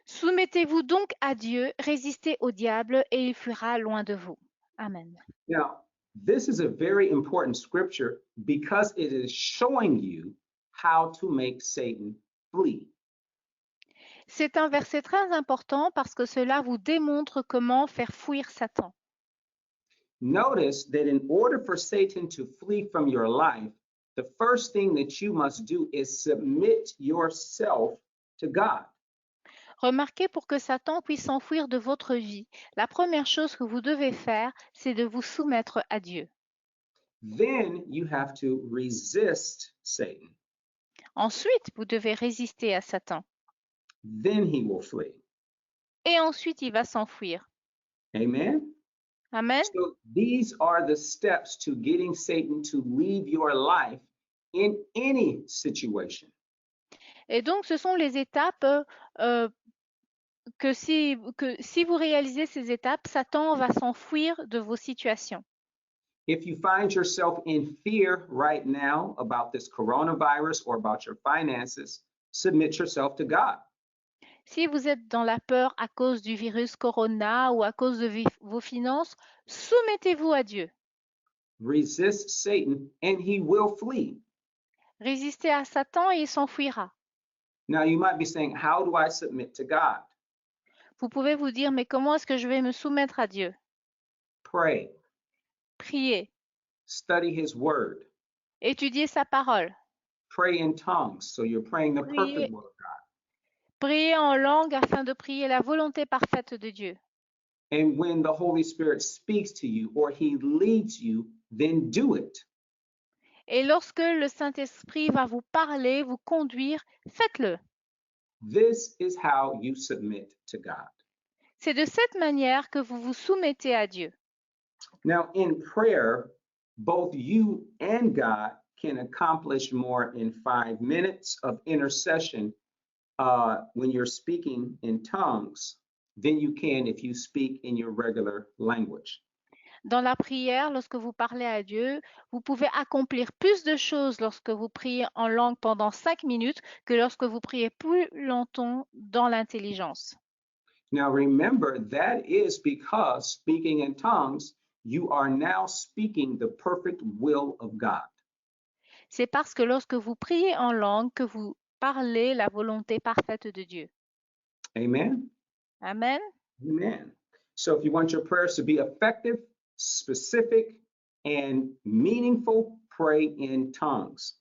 Soumettez-vous donc à Dieu, résistez au diable et il fuira loin de vous. Amen. Now, this is a very important scripture because it is showing you how to make Satan flee. C'est un verset très important parce que cela vous démontre comment faire fuir Satan. Notice that in order for Satan to flee from your life, the first thing that you must do is submit yourself to God. Remarquez, pour que Satan puisse s'enfuir de votre vie, la première chose que vous devez faire, c'est de vous soumettre à Dieu. Then you have to resist Satan. Ensuite, vous devez résister à Satan. Then he will flee. Et ensuite, il va s'enfuir. Amen. Amen. So these are the steps to getting Satan to leave your life in any situation. Et donc, ce sont les étapes que si vous réalisez ces étapes, Satan va s'enfuir de vos situations. If you find yourself in fear right now about this coronavirus or about your finances, submit yourself to God. Si vous êtes dans la peur à cause du virus corona ou à cause de vos finances, soumettez-vous à Dieu. Resist Satan and he will flee. Résistez à Satan et il s'enfuira. Now you might be saying, how do I submit to God? Vous pouvez vous dire, mais comment est-ce que je vais me soumettre à Dieu? Pray, Priez, study his word, étudiez sa parole, pray in tongues. So you're praying the priez, perfect will of God. priez en langue afin de prier la volonté parfaite de Dieu. And when the Holy Spirit speaks to you or he leads you, then do it. Et lorsque le Saint-Esprit va vous parler, vous conduire, faites-le. This is how you submit to God. C'est de cette manière que vous vous soumettez à Dieu. Now, in prayer, both you and God can accomplish more in 5 minutes of intercession when you're speaking in tongues than you can if you speak in your regular language. Dans la prière, lorsque vous parlez à Dieu, vous pouvez accomplir plus de choses lorsque vous priez en langue pendant 5 minutes que lorsque vous priez plus longtemps dans l'intelligence. Now, remember, that is because speaking in tongues, you are now speaking the perfect will of God. C'est parce que lorsque vous priez en langue que vous parlez la volonté parfaite de Dieu. Amen. Amen. Amen. So if you want your prayers to be effective, specific, and meaningful, pray in tongues.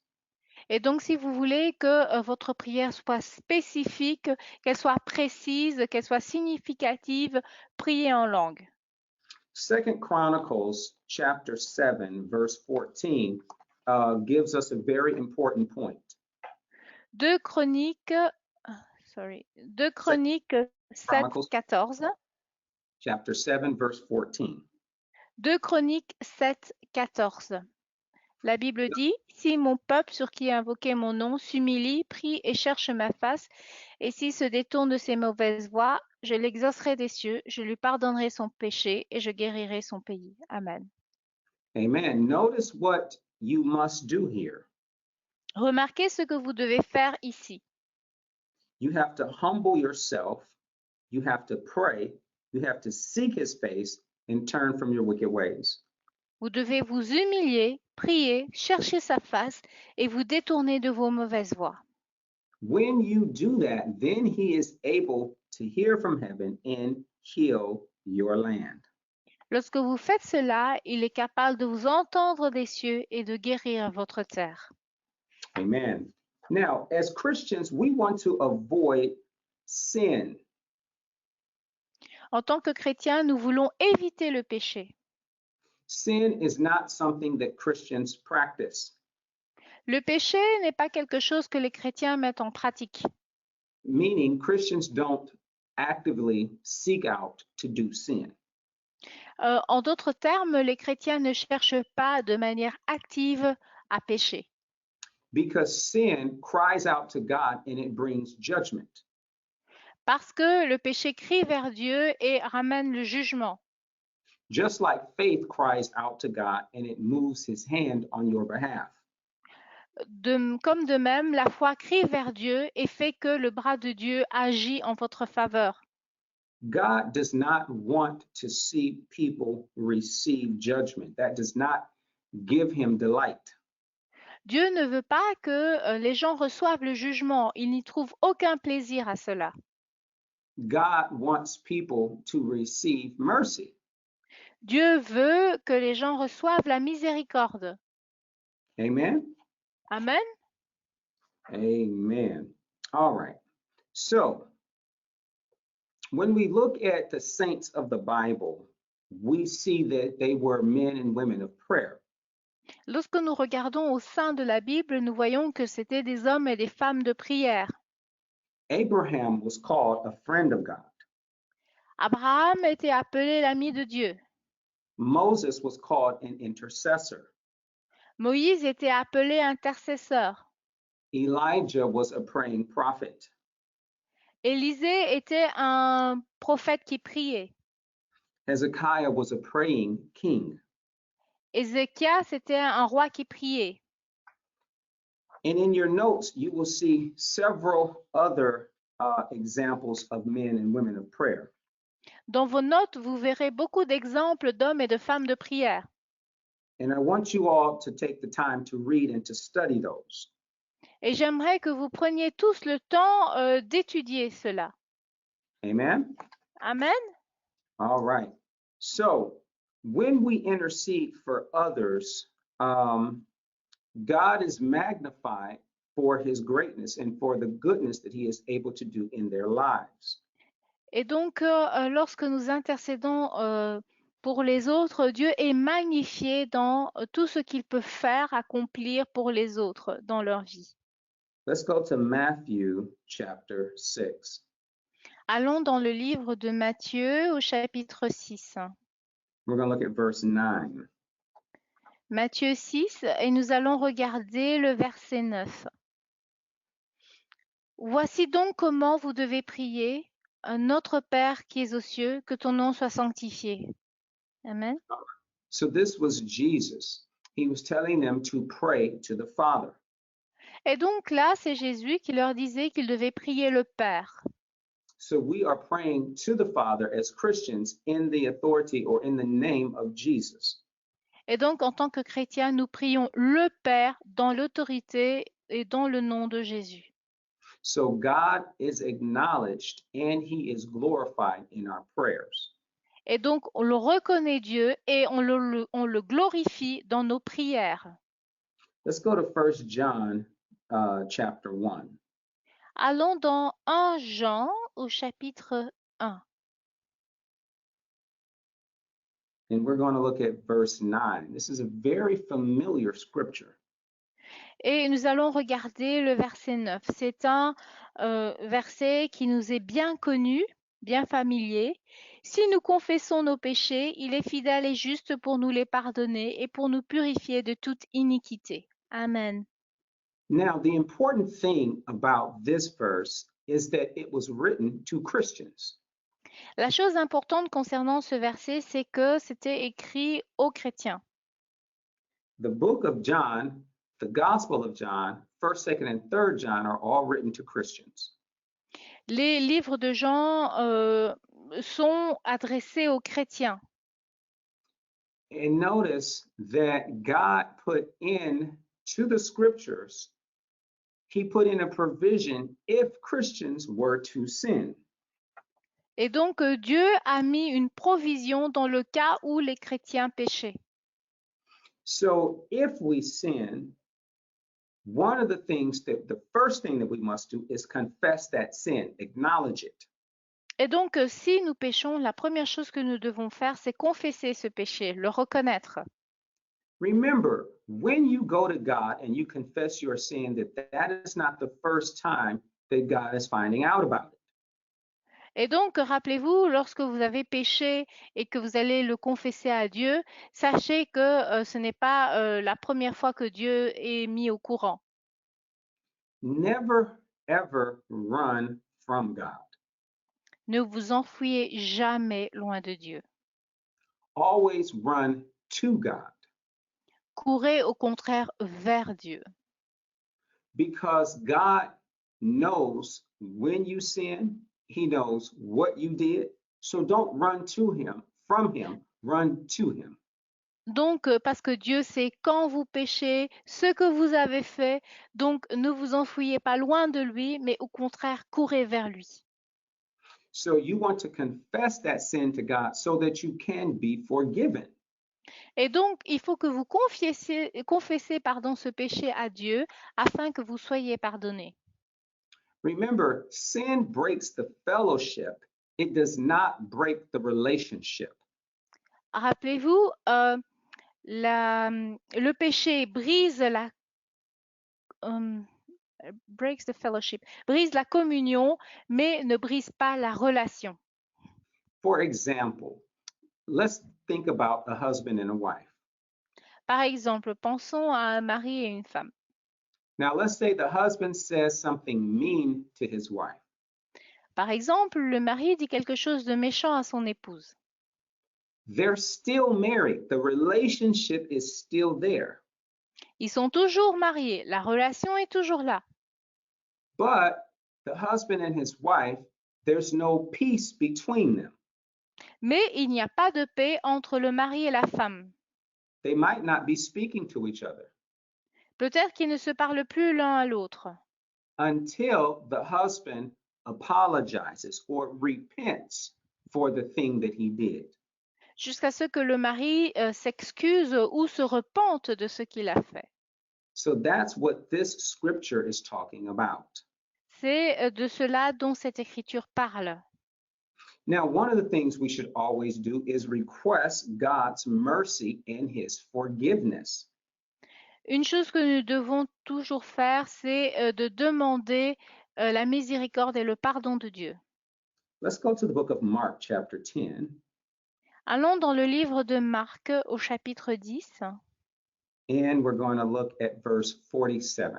Et donc, si vous voulez que votre prière soit spécifique, qu'elle soit précise, qu'elle soit significative, priez en langue. 2 Chronicles chapter 7, verse 14 gives us a very important point. 2 Chroniques 7, 14. Chapter 7, verse 14. 2 Chroniques 7, 14. La Bible dit, « Si mon peuple sur qui est invoqué mon nom s'humilie, prie et cherche ma face, et s'il se détourne de ses mauvaises voies, je l'exaucerai des cieux, je lui pardonnerai son péché et je guérirai son pays. » Amen. Amen. Notice what you must do here. Remarquez ce que vous devez faire ici. You have to humble yourself, you have to pray, You have to seek his face and turn from your wicked ways. Vous devez vous humilier, prier, chercher sa face et vous détourner de vos mauvaises voies. When you do that, then he is able to hear from heaven and heal your land. Lorsque vous faites cela, il est capable de vous entendre des cieux et de guérir votre terre. Amen. Now, as Christians, we want to avoid sin. En tant que chrétiens, nous voulons éviter le péché. Sin is not something that Christians practice, Le péché n'est pas quelque chose que les chrétiens mettent en pratique. meaning Christians don't actively seek out to do sin. En d'autres termes, les chrétiens ne cherchent pas de manière active à pécher. Because sin cries out to God and it brings judgment. Parce que le péché crie vers Dieu et ramène le jugement. Just like faith cries out to God and it moves his hand on your behalf. Comme de même, la foi crie vers Dieu et fait que le bras de Dieu agit en votre faveur. God does not want to see people receive judgment. That does not give him delight. Dieu ne veut pas que les gens reçoivent le jugement. Il n'y trouve aucun plaisir à cela. God wants people to receive mercy. Dieu veut que les gens reçoivent la miséricorde. Amen? Amen. Amen. All right. So, when we look at the saints of the Bible, we see that they were men and women of prayer. Lorsque nous regardons au sein de la Bible, nous voyons que c'était des hommes et des femmes de prière. Abraham was called a friend of God. Abraham était appelé l'ami de Dieu. Moses was called an intercessor. Moïse était appelé intercesseur. Elijah was a praying prophet. Élisée était un prophète qui priait. Hezekiah was a praying king. Ézéchias était un roi qui priait. And in your notes, you will see several other examples of men and women of prayer. Dans vos notes, vous verrez beaucoup d'exemples d'hommes et de femmes de prière. And I want you all to take the time to read and to study those. Et j'aimerais que vous preniez tous le temps d'étudier cela. Amen? Amen. All right. So when we intercede for others, God is magnified for his greatness and for the goodness that he is able to do in their lives. Et donc, lorsque nous intercédons pour les autres, Dieu est magnifié dans tout ce qu'il peut faire, accomplir pour les autres dans leur vie. Let's go to Matthew chapter 6. Allons dans le livre de Matthieu au chapitre 6. We're going to look at verse 9. Matthieu 6, et nous allons regarder le verset 9. Voici donc comment vous devez prier. Notre Père qui es aux cieux, que ton nom soit sanctifié. Amen. So this was Jesus. He was telling them to pray to the Father. Et donc là, c'est Jésus qui leur disait qu'ils devaient prier le Père. So we are praying to the Father as Christians in the authority or in the name of Jesus. Et donc, en tant que chrétiens, nous prions le Père dans l'autorité et dans le nom de Jésus. So God is acknowledged and he is glorified in our prayers. Et donc, on le reconnaît Dieu et on le glorifie dans nos prières. Let's go to 1 John chapter 1. Allons dans 1 Jean au chapitre 1. And we're going to look at verse 9. This is a very familiar scripture. Et nous allons regarder le verset 9. C'est un verset qui nous est bien connu, bien familier. Si nous confessons nos péchés, il est fidèle et juste pour nous les pardonner et pour nous purifier de toute iniquité. Amen. Now, the important thing about this verse is that it was written to Christians. La chose importante concernant ce verset, c'est que c'était écrit aux chrétiens. The book of John, the Gospel of John, 1st, 2nd, and 3rd John are all written to Christians. Les livres de Jean, sont adressés aux chrétiens. And notice that God put in to the scriptures, he put in a provision if Christians were to sin. Et donc, Dieu a mis une provision dans le cas où les chrétiens péchaient. So if we sin, one of the things that the first thing that we must do is confess that sin, acknowledge it. Et donc, si nous péchons, la première chose que nous devons faire, c'est confesser ce péché, le reconnaître. Remember, when you go to God and you confess your sin, that is not the first time that God is finding out about it. Et donc, rappelez-vous, lorsque vous avez péché et que vous allez le confesser à Dieu, sachez que ce n'est pas la première fois que Dieu est mis au courant. Never, ever run from God. Ne vous enfuyez jamais loin de Dieu. Always run to God. Courez au contraire vers Dieu. Because God knows when you sin, he knows what you did. So don't run to him, from him, run to him. Donc, parce que Dieu sait quand vous péchez, ce que vous avez fait, donc ne vous enfuyez pas loin de lui, mais au contraire, courez vers lui. So you want to confess that sin to God so that you can be forgiven. Et donc, il faut que vous confessez ce péché à Dieu afin que vous soyez pardonnés. Remember, sin breaks the fellowship. It does not break the relationship. Rappelez-vous, le péché brise breaks the fellowship, brise la communion, mais ne brise pas la relation. For example, let's think about a husband and a wife. Par exemple, pensons à un mari et une femme. Now, let's say the husband says something mean to his wife. Par exemple, le mari dit quelque chose de méchant à son épouse. They're still married. The relationship is still there. Ils sont toujours mariés, la relation est toujours là. But the husband and his wife, there's no peace between them. Mais il n'y a pas de paix entre le mari et la femme. They might not be speaking to each other Peut-être qu'ils ne se parlent plus l'un à l'autre until the husband apologizes or repents for the thing that he did. jusqu'à ce que le mari s'excuse ou se repente de ce qu'il a fait. So that's what this scripture is talking about. C'est de cela dont cette écriture parle. Now, one of the things we should always do is request God's mercy and his forgiveness. Une chose que nous devons toujours faire, c'est de demander la miséricorde et le pardon de Dieu. Let's go to the book of Mark, chapter 10. Allons dans le livre de Marc au chapitre 10 And we're going to look at verse 47.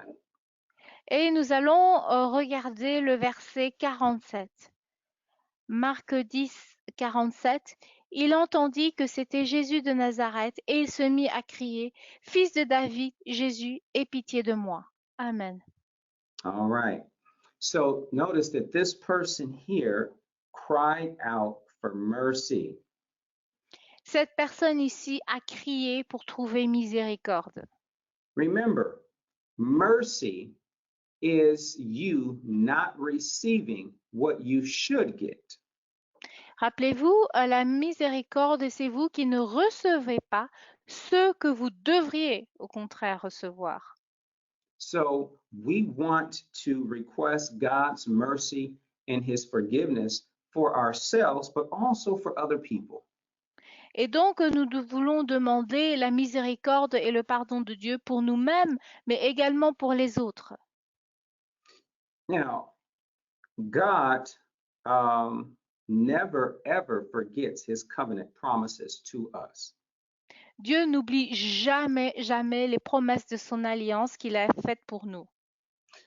et nous allons regarder le verset 47. Marc 10, 47. Il entendit que c'était Jésus de Nazareth et il se mit à crier, « Fils de David, Jésus, aie pitié de moi. » Amen. All right. So notice that this person here cried out for mercy. Cette personne ici a crié pour trouver miséricorde. Remember, mercy is you not receiving what you should get. Rappelez-vous, la miséricorde, c'est vous qui ne recevez pas ce que vous devriez au contraire recevoir. So we want to request God's mercy and his forgiveness for ourselves, but also for other people. Et donc, nous voulons demander la miséricorde et le pardon de Dieu pour nous-mêmes, mais également pour les autres. Now, God never ever forgets his covenant promises to us. Dieu n'oublie jamais, jamais les promesses de son alliance qu'il a faites pour nous.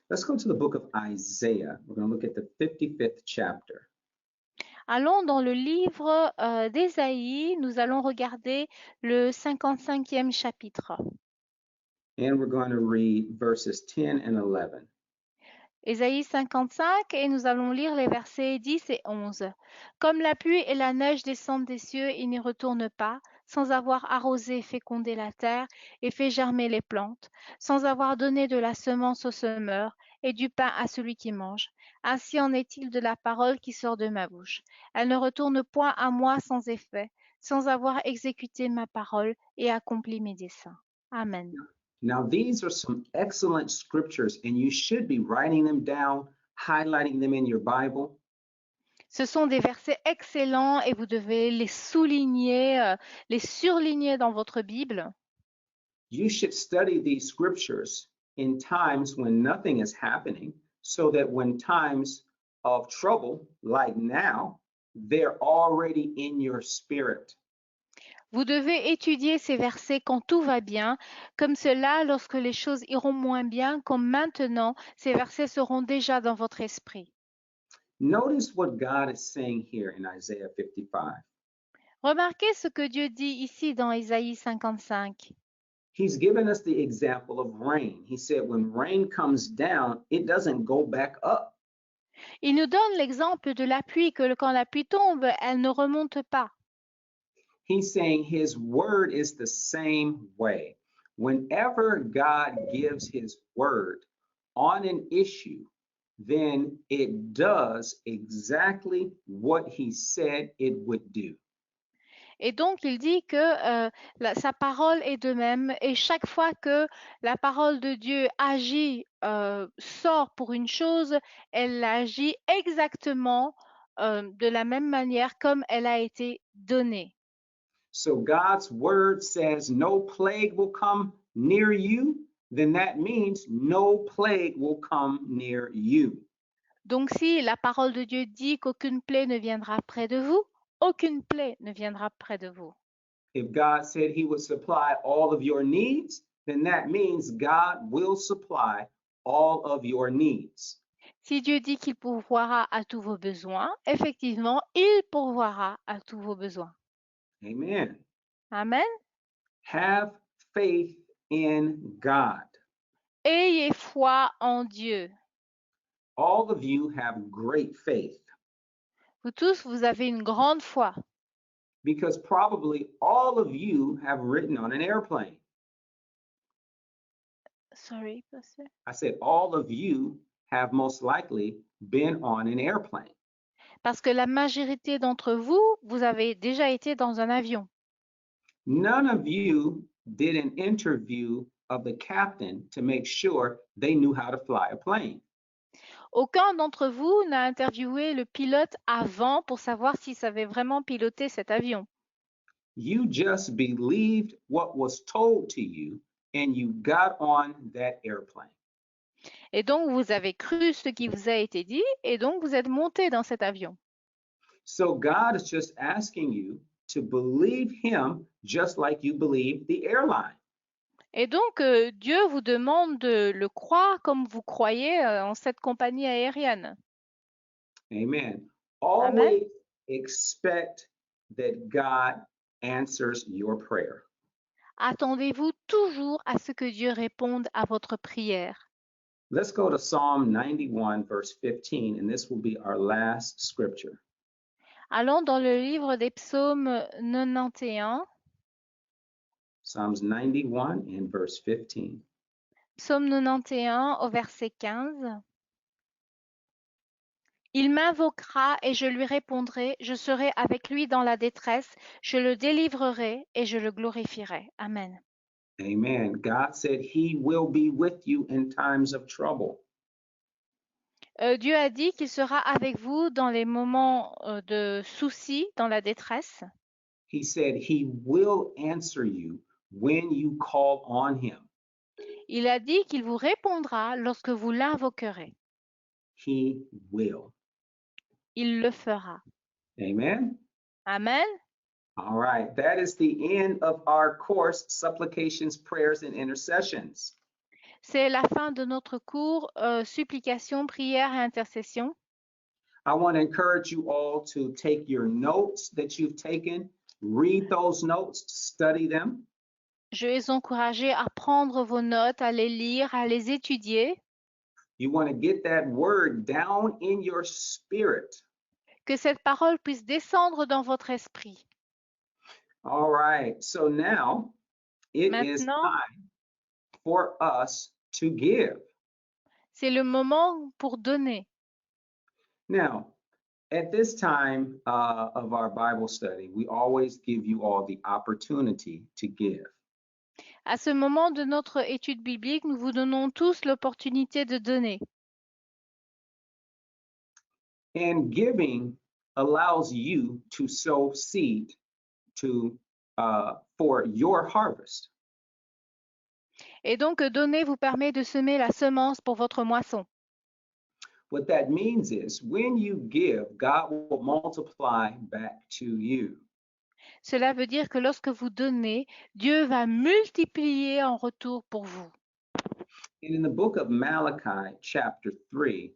Let's go to the book of Isaiah. We're going to look at the 55th chapter. Allons dans le livre d'Ésaïe, nous allons regarder le 55e chapitre. And we're going to read verses 10 and 11. Ésaïe 55 et nous allons lire les versets 10 et 11. Comme la pluie et la neige descendent des cieux et n'y retournent pas, sans avoir arrosé et fécondé la terre et fait germer les plantes, sans avoir donné de la semence au semeur et du pain à celui qui mange. Ainsi en est-il de la parole qui sort de ma bouche. Elle ne retourne point à moi sans effet, sans avoir exécuté ma parole et accompli mes desseins. Amen. Now, these are some excellent scriptures, and you should be writing them down, highlighting them in your Bible. Ce sont des versets excellents et vous devez les souligner, les surligner dans votre Bible. You should study these scriptures in times when nothing is happening, so that when times of trouble, like now, they're already in your spirit. Vous devez étudier ces versets quand tout va bien, comme cela lorsque les choses iront moins bien, comme maintenant, ces versets seront déjà dans votre esprit. Notice what God is saying here in Isaiah 55. Remarquez ce que Dieu dit ici dans Ésaïe 55. He's given us the example of rain. He said, when rain comes down, it doesn't go back up. Il nous donne l'exemple de la pluie, que quand la pluie tombe, elle ne remonte pas. He's saying his word is the same way. Whenever God gives his word on an issue, then it does exactly what he said it would do. Et donc, il dit que sa parole est de même. Et chaque fois que la parole de Dieu agit, sort pour une chose, elle agit exactement de la même manière comme elle a été donnée. So God's word says no plague will come near you, then that means no plague will come near you. Donc, si la parole de Dieu dit qu'aucune plaie ne viendra près de vous, aucune plaie ne viendra près de vous. If God said he would supply all of your needs, then that means God will supply all of your needs. Si Dieu dit qu'il pourvoira à tous vos besoins, effectivement, il pourvoira à tous vos besoins. Amen. Amen. Have faith in God. Ayez foi en Dieu. All of you have great faith Vous tous, vous avez une grande foi because probably all of you have ridden on an airplane. Sorry, pastor. I said all of you have most likely been on an airplane. Parce que la majorité d'entre vous, vous avez déjà été dans un avion. None of you did an interview of the captain to make sure they knew how to fly a plane. Aucun d'entre vous n'a interviewé le pilote avant pour savoir s'il savait vraiment piloter cet avion. You just believed what was told to you and you got on that airplane. Et donc, vous avez cru ce qui vous a été dit et donc vous êtes monté dans cet avion. So God is just asking you to believe him just like you believe the airline. Et donc, Dieu vous demande de le croire comme vous croyez en cette compagnie aérienne. Amen. Amen. Always expect that God answers your prayer. Attendez-vous toujours à ce que Dieu réponde à votre prière. Let's go to Psalm 91, verse 15, and this will be our last scripture. Allons dans le livre des psaumes 91. Psalms 91 and verse 15. Psaume 91 au verset 15. Il m'invoquera et je lui répondrai, je serai avec lui dans la détresse, je le délivrerai et je le glorifierai. Amen. Amen. God said he will be with you in times of trouble. Dieu a dit qu'il sera avec vous dans les moments de soucis, dans la détresse. He said he will answer you when you call on him. Il a dit qu'il vous répondra lorsque vous l'invoquerez. He will. Il le fera. Amen. Amen. All right. That is the end of our course, Supplications, Prayers, and Intercessions. C'est la fin de notre cours supplication, prière et intercession. I want to encourage you all to take your notes that you've taken, read those notes, study them. Je vais vous encourager à prendre vos notes, à les lire, à les étudier. You want to get that word down in your spirit. Que cette parole puisse descendre dans votre esprit. All right. So now it is Maintenant, time for us to give. c'est le moment pour donner. Now, at this time of our Bible study, we always give you all the opportunity to give. À ce moment de notre étude biblique, nous vous donnons tous l'opportunité de donner. And giving allows you to sow seed for your harvest. Et donc, donner vous permet de semer la semence pour votre moisson. What that means is when you give, God will multiply back to you. Cela veut dire que lorsque vous donnez, Dieu va multiplier en retour pour vous. And in the book of Malachi, chapter 3,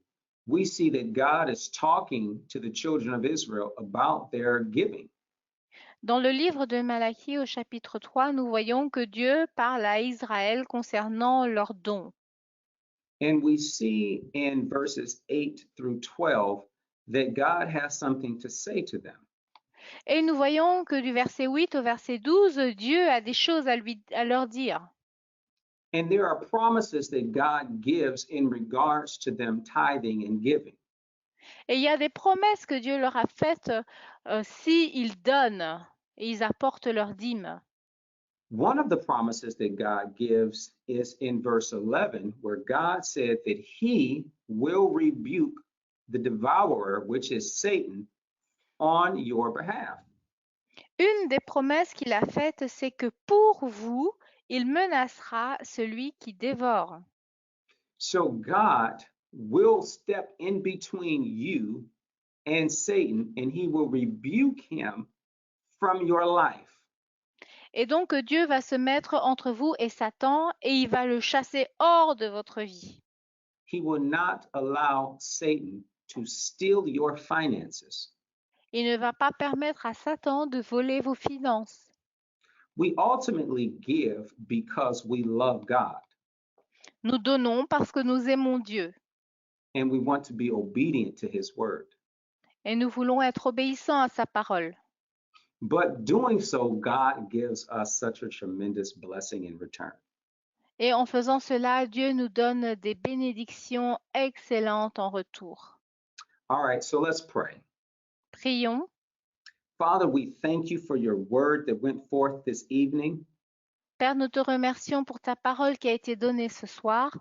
we see that God is talking to the children of Israel about their giving. Dans le livre de Malachie au chapitre 3, nous voyons que Dieu parle à Israël concernant leurs dons. And we see in verses 8 through 12 that God has something to say to them. Et nous voyons que du verset 8 au verset 12, Dieu a des choses à leur dire. And there are promises that God gives in regards to them tithing and giving. Et il y a des promesses que Dieu leur a faites s'ils donnent et ils apportent leur dîme. One of the promises that God gives is in verse 11, where God said that he will rebuke the devourer, which is Satan, on your behalf. Une des promesses qu'il a faites, c'est que pour vous, il menacera celui qui dévore. So God will step in between you and Satan, and he will rebuke him from your life. Et donc Dieu va se mettre entre vous et Satan et il va le chasser hors de votre vie. He will not allow Satan to steal your finances. Il ne va pas permettre à Satan de voler vos finances. We ultimately give because we love God Nous donnons parce que nous aimons Dieu and we want to be obedient to his word. et nous voulons être obéissants à sa parole. But doing so, God gives us such a tremendous blessing in return. Et en faisant cela, Dieu nous donne des bénédictions excellentes en retour. All right, so let's pray. Prions. Father, we thank you for your word that went forth this evening. Père, nous te remercions pour ta parole qui a été donnée ce soir.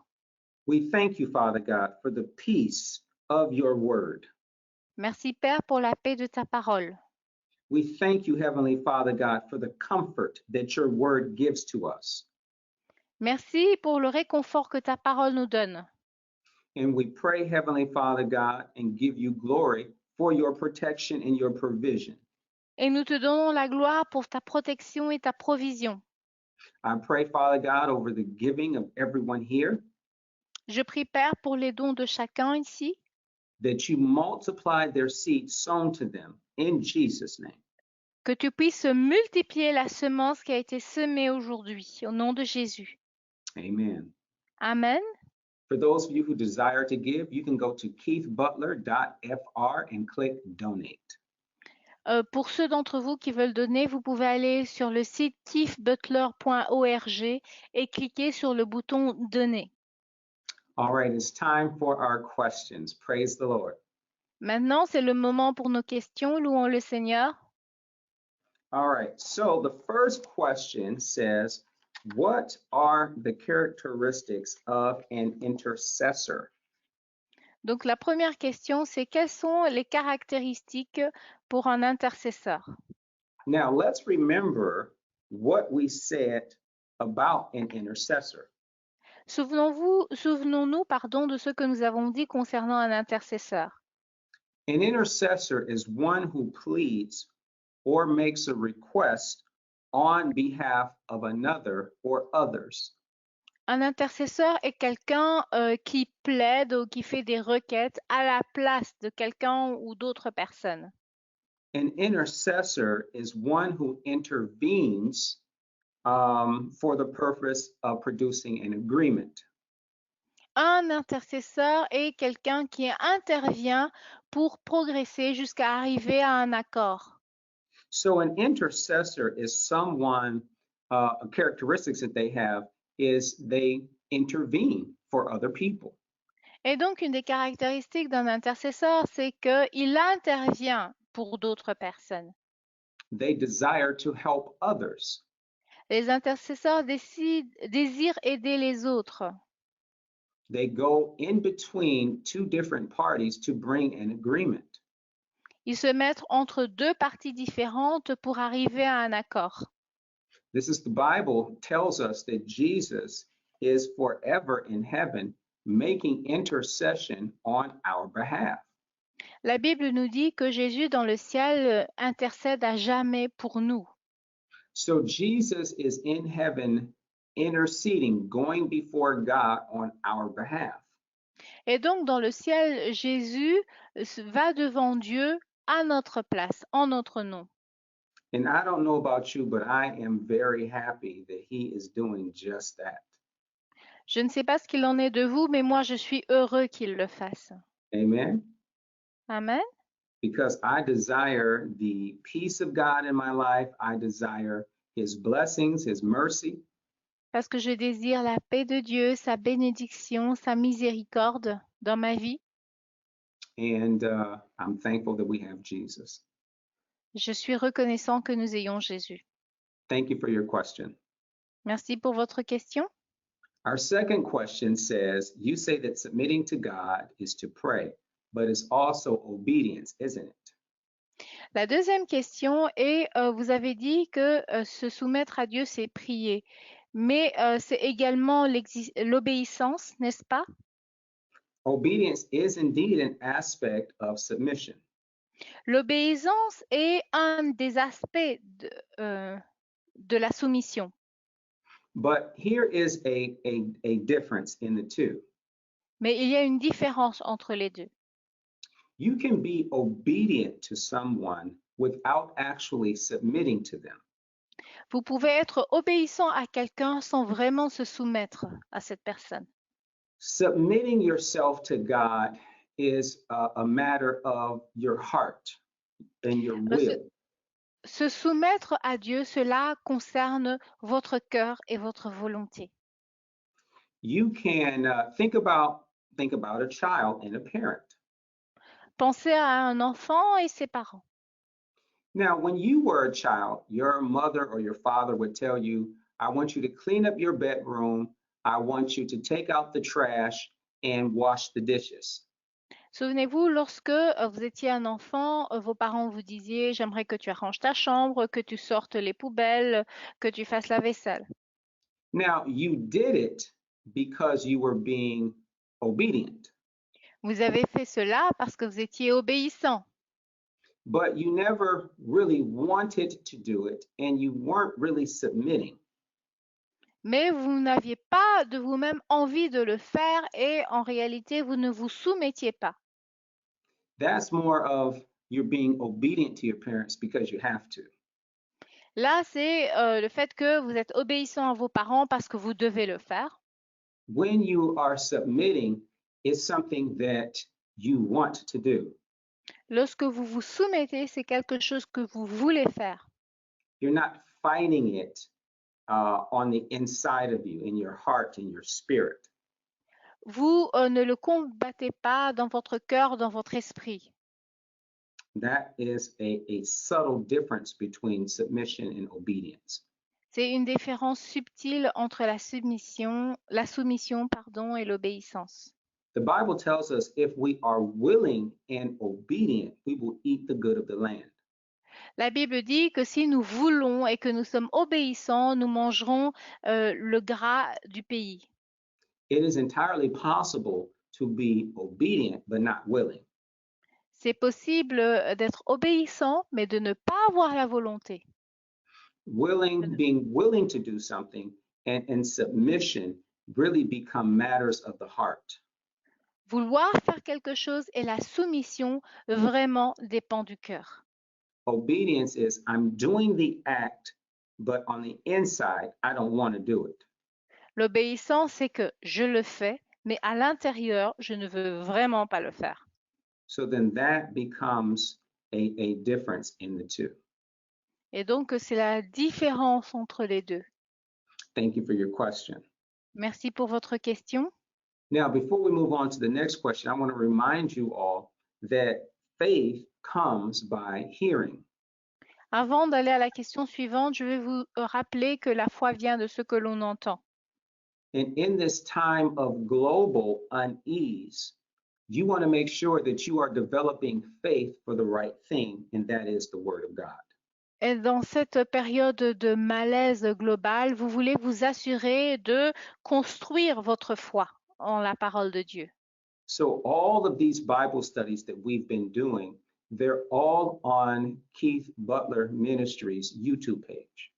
We thank you, Father God, for the peace of your word. Merci Père pour la paix de ta parole. We thank you, Heavenly Father God, for the comfort that your word gives to us. Merci pour le réconfort que ta parole nous donne. And we pray, Heavenly Father God, and give you glory for your protection and your provision. Et nous te donnons la gloire pour ta protection et ta provision. I pray, Father God, over the giving of everyone here, Je prie Père pour les dons de chacun ici, that you multiply their seed sown to them in Jesus' name. que tu puisses multiplier la semence qui a été semée aujourd'hui, au nom de Jésus. Amen. Amen. For those of you who desire to give, you can go to keithbutler.fr and click donate. Pour ceux d'entre vous qui veulent donner, vous pouvez aller sur le site keithbutler.org et cliquer sur le bouton Donner. All right, it's time for our questions. Praise the Lord. Maintenant, c'est le moment pour nos questions. Louons le Seigneur. All right, so the first question says, what are the characteristics of an intercessor? Donc, la première question, c'est quelles sont les caractéristiques pour un intercesseur? Now, let's remember what we said about an intercessor. Souvenons-nous, de ce que nous avons dit concernant un intercesseur. An intercessor is one who pleads or makes a request on behalf of another or others. Un intercesseur est quelqu'un qui plaide ou qui fait des requêtes à la place de quelqu'un ou d'autres personnes. An intercessor is one who intervenes for the purpose of producing an agreement. un intercesseur est quelqu'un qui intervient pour progresser jusqu'à arriver à un accord. So an intercessor is someone, characteristics that they have is they intervene for other people. Et donc, une des caractéristiques d'un intercesseur, c'est qu'il intervient pour d'autres personnes. They desire to help others. Les intercesseurs désirent aider les autres. They go in between two different parties to bring an agreement. Ils se mettent entre deux parties différentes pour arriver à un accord. This is the Bible tells us that Jesus is forever in heaven making intercession on our behalf. La Bible nous dit que Jésus dans le ciel intercède à jamais pour nous. So Jesus is in heaven interceding, going before God on our behalf. Et donc dans le ciel, Jésus va devant Dieu à notre place, en notre nom. And I don't know about you, but I am very happy that he is doing just that. Je ne sais pas ce qu'il en est de vous, mais moi je suis heureux qu'il le fasse. Amen. Amen. Because I desire the peace of God in my life. I desire his blessings, his mercy. Parce que je désire la paix de Dieu, sa bénédiction, sa miséricorde dans ma vie. And I'm thankful that we have Jesus. Je suis reconnaissant que nous ayons Jésus. Thank you for your question. Merci pour votre question. Our second question says, you say that submitting to God is to pray, but it's also obedience, isn't it? La deuxième question est, vous avez dit que se soumettre à Dieu, c'est prier, mais c'est également l'obéissance, n'est-ce pas? Obedience is indeed an aspect of submission. L'obéissance est un des aspects de la soumission. But here is a difference in the two. Mais il y a une différence entre les deux. You can be obedient to someone without actually submitting to them. Vous pouvez être obéissant à quelqu'un sans vraiment se soumettre à cette personne. Submitting yourself to God is a matter of your heart and your will. Se soumettre à Dieu, cela concerne votre cœur et votre volonté. You can think about a child and a parent. Pensez à un enfant et ses parents. Now, when you were a child, your mother or your father would tell you, I want you to clean up your bedroom. I want you to take out the trash and wash the dishes. Souvenez-vous, lorsque vous étiez un enfant, vos parents vous disaient, j'aimerais que tu arranges ta chambre, que tu sortes les poubelles, que tu fasses la vaisselle. Now, you did it because you were being obedient. Vous avez fait cela parce que vous étiez obéissant. But you never really wanted to do it and you weren't really submitting. Mais vous n'aviez pas de vous-même envie de le faire et en réalité, vous ne vous soumettiez pas. That's more of you're being obedient to your parents because you have to. Là, c'est le fait que vous êtes obéissant à vos parents parce que vous devez le faire. When you are submitting, it's something that you want to do. Lorsque vous vous soumettez, c'est quelque chose que vous voulez faire. You're not fighting it on the inside of you, in your heart, in your spirit. Vous ne le combattez pas dans votre cœur, dans votre esprit. That is a subtle difference between submission and obedience. C'est une différence subtile entre la soumission, pardon, et l'obéissance. The Bible tells us if we are willing and obedient, we will eat the good of the land. La Bible dit que si nous voulons et que nous sommes obéissants, nous mangerons le gras du pays. It is entirely possible to be obedient but not willing. C'est possible d'être obéissant, mais de ne pas avoir la volonté. Being willing to do something and submission really become matters of the heart. Vouloir faire quelque chose et la soumission vraiment dépend du cœur. Obedience is I'm doing the act, but on the inside, I don't want to do it. L'obéissance, c'est que je le fais, mais à l'intérieur, je ne veux vraiment pas le faire. So then that becomes a difference in the two. Et donc, c'est la différence entre les deux. Thank you for your question. Merci pour votre question. Now, before we move on to the next question, I want to remind you all that faith comes by hearing. Avant d'aller à la question suivante, je vais vous rappeler que la foi vient de ce que l'on entend. And in this time of global unease, you want to make sure that you are developing faith for the right thing, and that is the Word of God. Et dans cette période de malaise global, vous voulez vous assurer de construire votre foi en la parole de Dieu. So all of these Bible studies that we've been doing, they're all on Keith Butler Ministries YouTube page.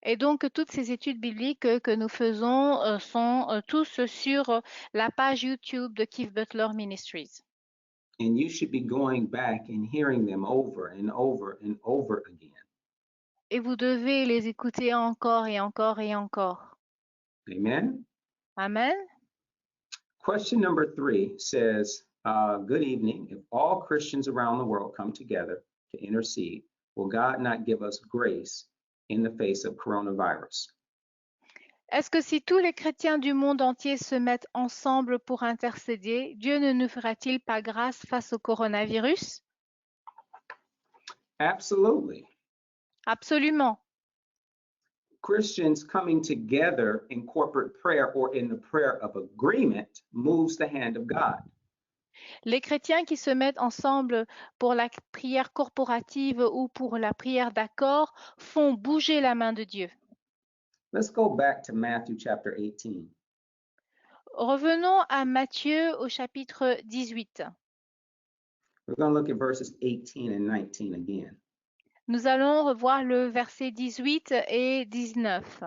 Et donc, toutes ces études bibliques que nous faisons sont tous sur la page YouTube de Keith Butler Ministries. And you should be going back and hearing them over and over and over again. Et vous devez les écouter encore et encore et encore. Amen. Amen. Question number 3 says, good evening. If all Christians around the world come together to intercede, will God not give us grace in the face of coronavirus? Est-ce que si tous les chrétiens du monde entier se mettent ensemble pour intercéder, Dieu ne nous fera-t-il pas grâce face au coronavirus? Absolutely. Absolument. Christians coming together in corporate prayer or in the prayer of agreement moves the hand of God. Les chrétiens qui se mettent ensemble pour la prière corporative ou pour la prière d'accord font bouger la main de Dieu. Let's go back to Matthew chapter 18. Revenons à Matthieu au chapitre 18. We're going to look at verses 18 and 19 again. Nous allons revoir le verset 18 et 19.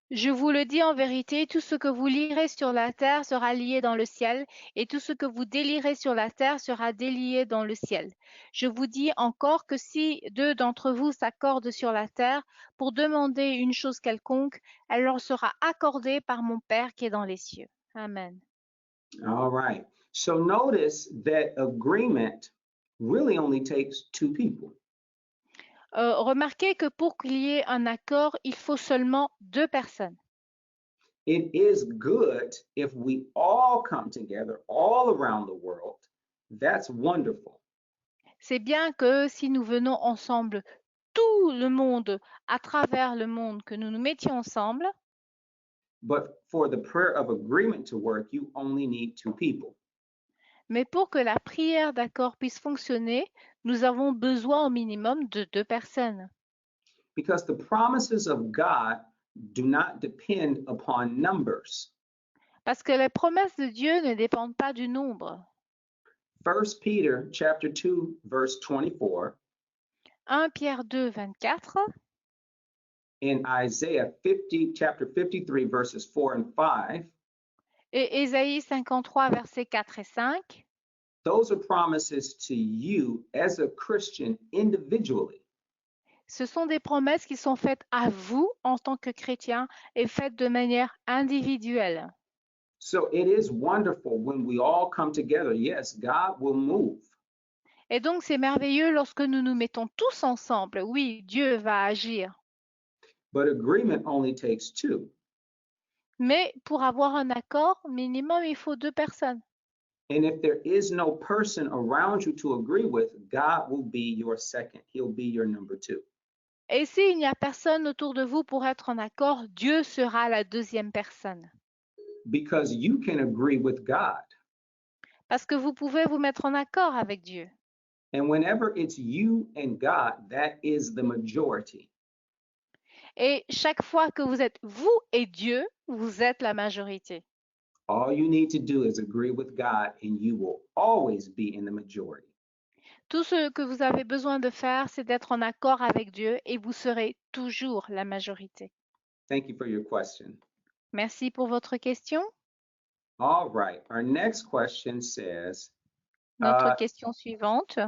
Je vous le dis en vérité, tout ce que vous lierez sur la terre sera lié dans le ciel, et tout ce que vous délierez sur la terre sera délié dans le ciel. Je vous dis encore que si 2 d'entre vous s'accordent sur la terre pour demander une chose quelconque, elle leur sera accordée par mon Père qui est dans les cieux. Amen. All right. So notice that agreement really only takes 2 people. Remarquez que pour qu'il y ait un accord, il faut seulement 2 personnes. It is good if we all come together all around the world. That's wonderful. C'est bien que si nous venons ensemble, tout le monde, à travers le monde, que nous nous mettions ensemble. But for the prayer of agreement to work, you only need 2 people. Mais pour que la prière d'accord puisse fonctionner, nous avons besoin au minimum de 2 personnes. Because the promises of God do not depend upon numbers. Parce que les promesses de Dieu ne dépendent pas du nombre. 1 Peter chapter 2 verse 24 1 Pierre 2, 24 and Isaiah chapter 53 verses 4 and 5, et Ésaïe 53, versets 4 et 5, those are promises to you as a Christian individually. ce sont des promesses qui sont faites à vous en tant que chrétien et faites de manière individuelle. So it is wonderful when we all come together. Yes, God will move. Et donc c'est merveilleux lorsque nous nous mettons tous ensemble. Oui, Dieu va agir. But agreement only takes 2. Mais pour avoir un accord, minimum, il faut 2 personnes. And if there is no person around you to agree with, God will be your second. He'll be your number 2. Et s'il n'y a personne autour de vous pour être en accord, Dieu sera la 2e personne. Because you can agree with God. Parce que vous pouvez vous mettre en accord avec Dieu. And whenever it's you and God, that is the majority. Et chaque fois que vous êtes vous et Dieu, vous êtes la majorité. All you need to do is agree with God and you will always be in the majority. Tout ce que vous avez besoin de faire, c'est d'être en accord avec Dieu et vous serez toujours la majorité. Thank you for your question. Merci pour votre question. All right. Our next question says, Notre question suivante.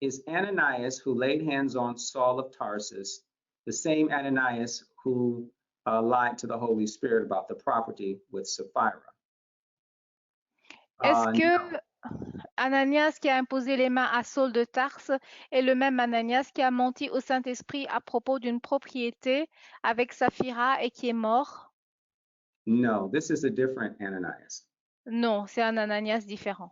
is Ananias who laid hands on Saul of Tarsus the same Ananias who lied to the Holy Spirit about the property with Sapphira. Est-ce No. que Ananias qui a imposé les mains à Saul de Tarse est le même Ananias qui a menti au Saint-Esprit à propos d'une propriété avec Saphira et qui est mort? No, this is a different Ananias. Non, c'est un Ananias différent.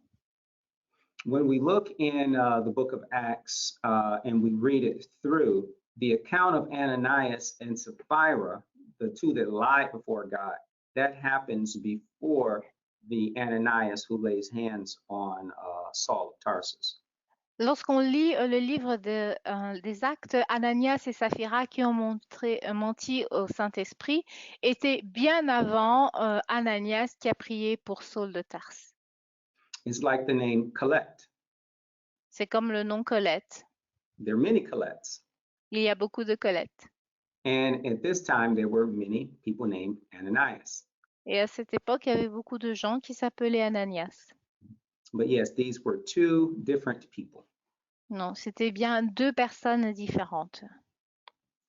When we look in the book of Acts and we read it through, the account of Ananias and Sapphira, the two that lied before God, that happens before the Ananias who lays hands on Saul of Tarsus. Lorsqu'on lit le livre des Actes, Ananias et Saphira qui ont menti au Saint-Esprit étaient bien avant Ananias qui a prié pour Saul de Tarse. It's like the name Colette. C'est comme le nom Colette. There are many Colettes. Il y a beaucoup de Colettes. And at this time, there were many people named Ananias. Et à cette époque, il y avait beaucoup de gens qui s'appelaient Ananias. But yes, these were two different people. Non, c'était bien deux personnes différentes.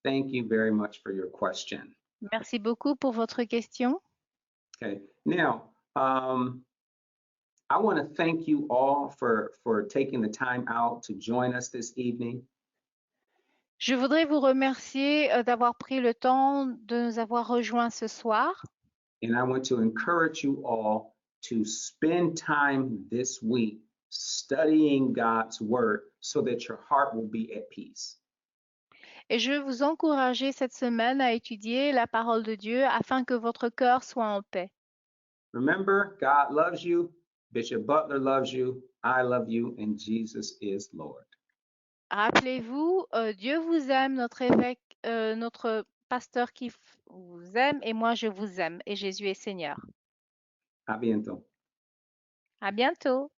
Thank you very much for your question. Merci beaucoup pour votre question. Okay, now, I want to thank you all for taking the time out to join us this evening. Je voudrais vous remercier d'avoir pris le temps de nous avoir rejoints ce soir. And I want to encourage you all to spend time this week studying God's word so that your heart will be at peace. Et je veux vous encourager cette semaine à étudier la parole de Dieu afin que votre cœur soit en paix. Remember, God loves you, Bishop Butler loves you, I love you, and Jesus is Lord. Rappelez-vous, Dieu vous aime, notre évêque, notre pasteur qui vous aime, et moi je vous aime, et Jésus est Seigneur. A bientôt. À bientôt.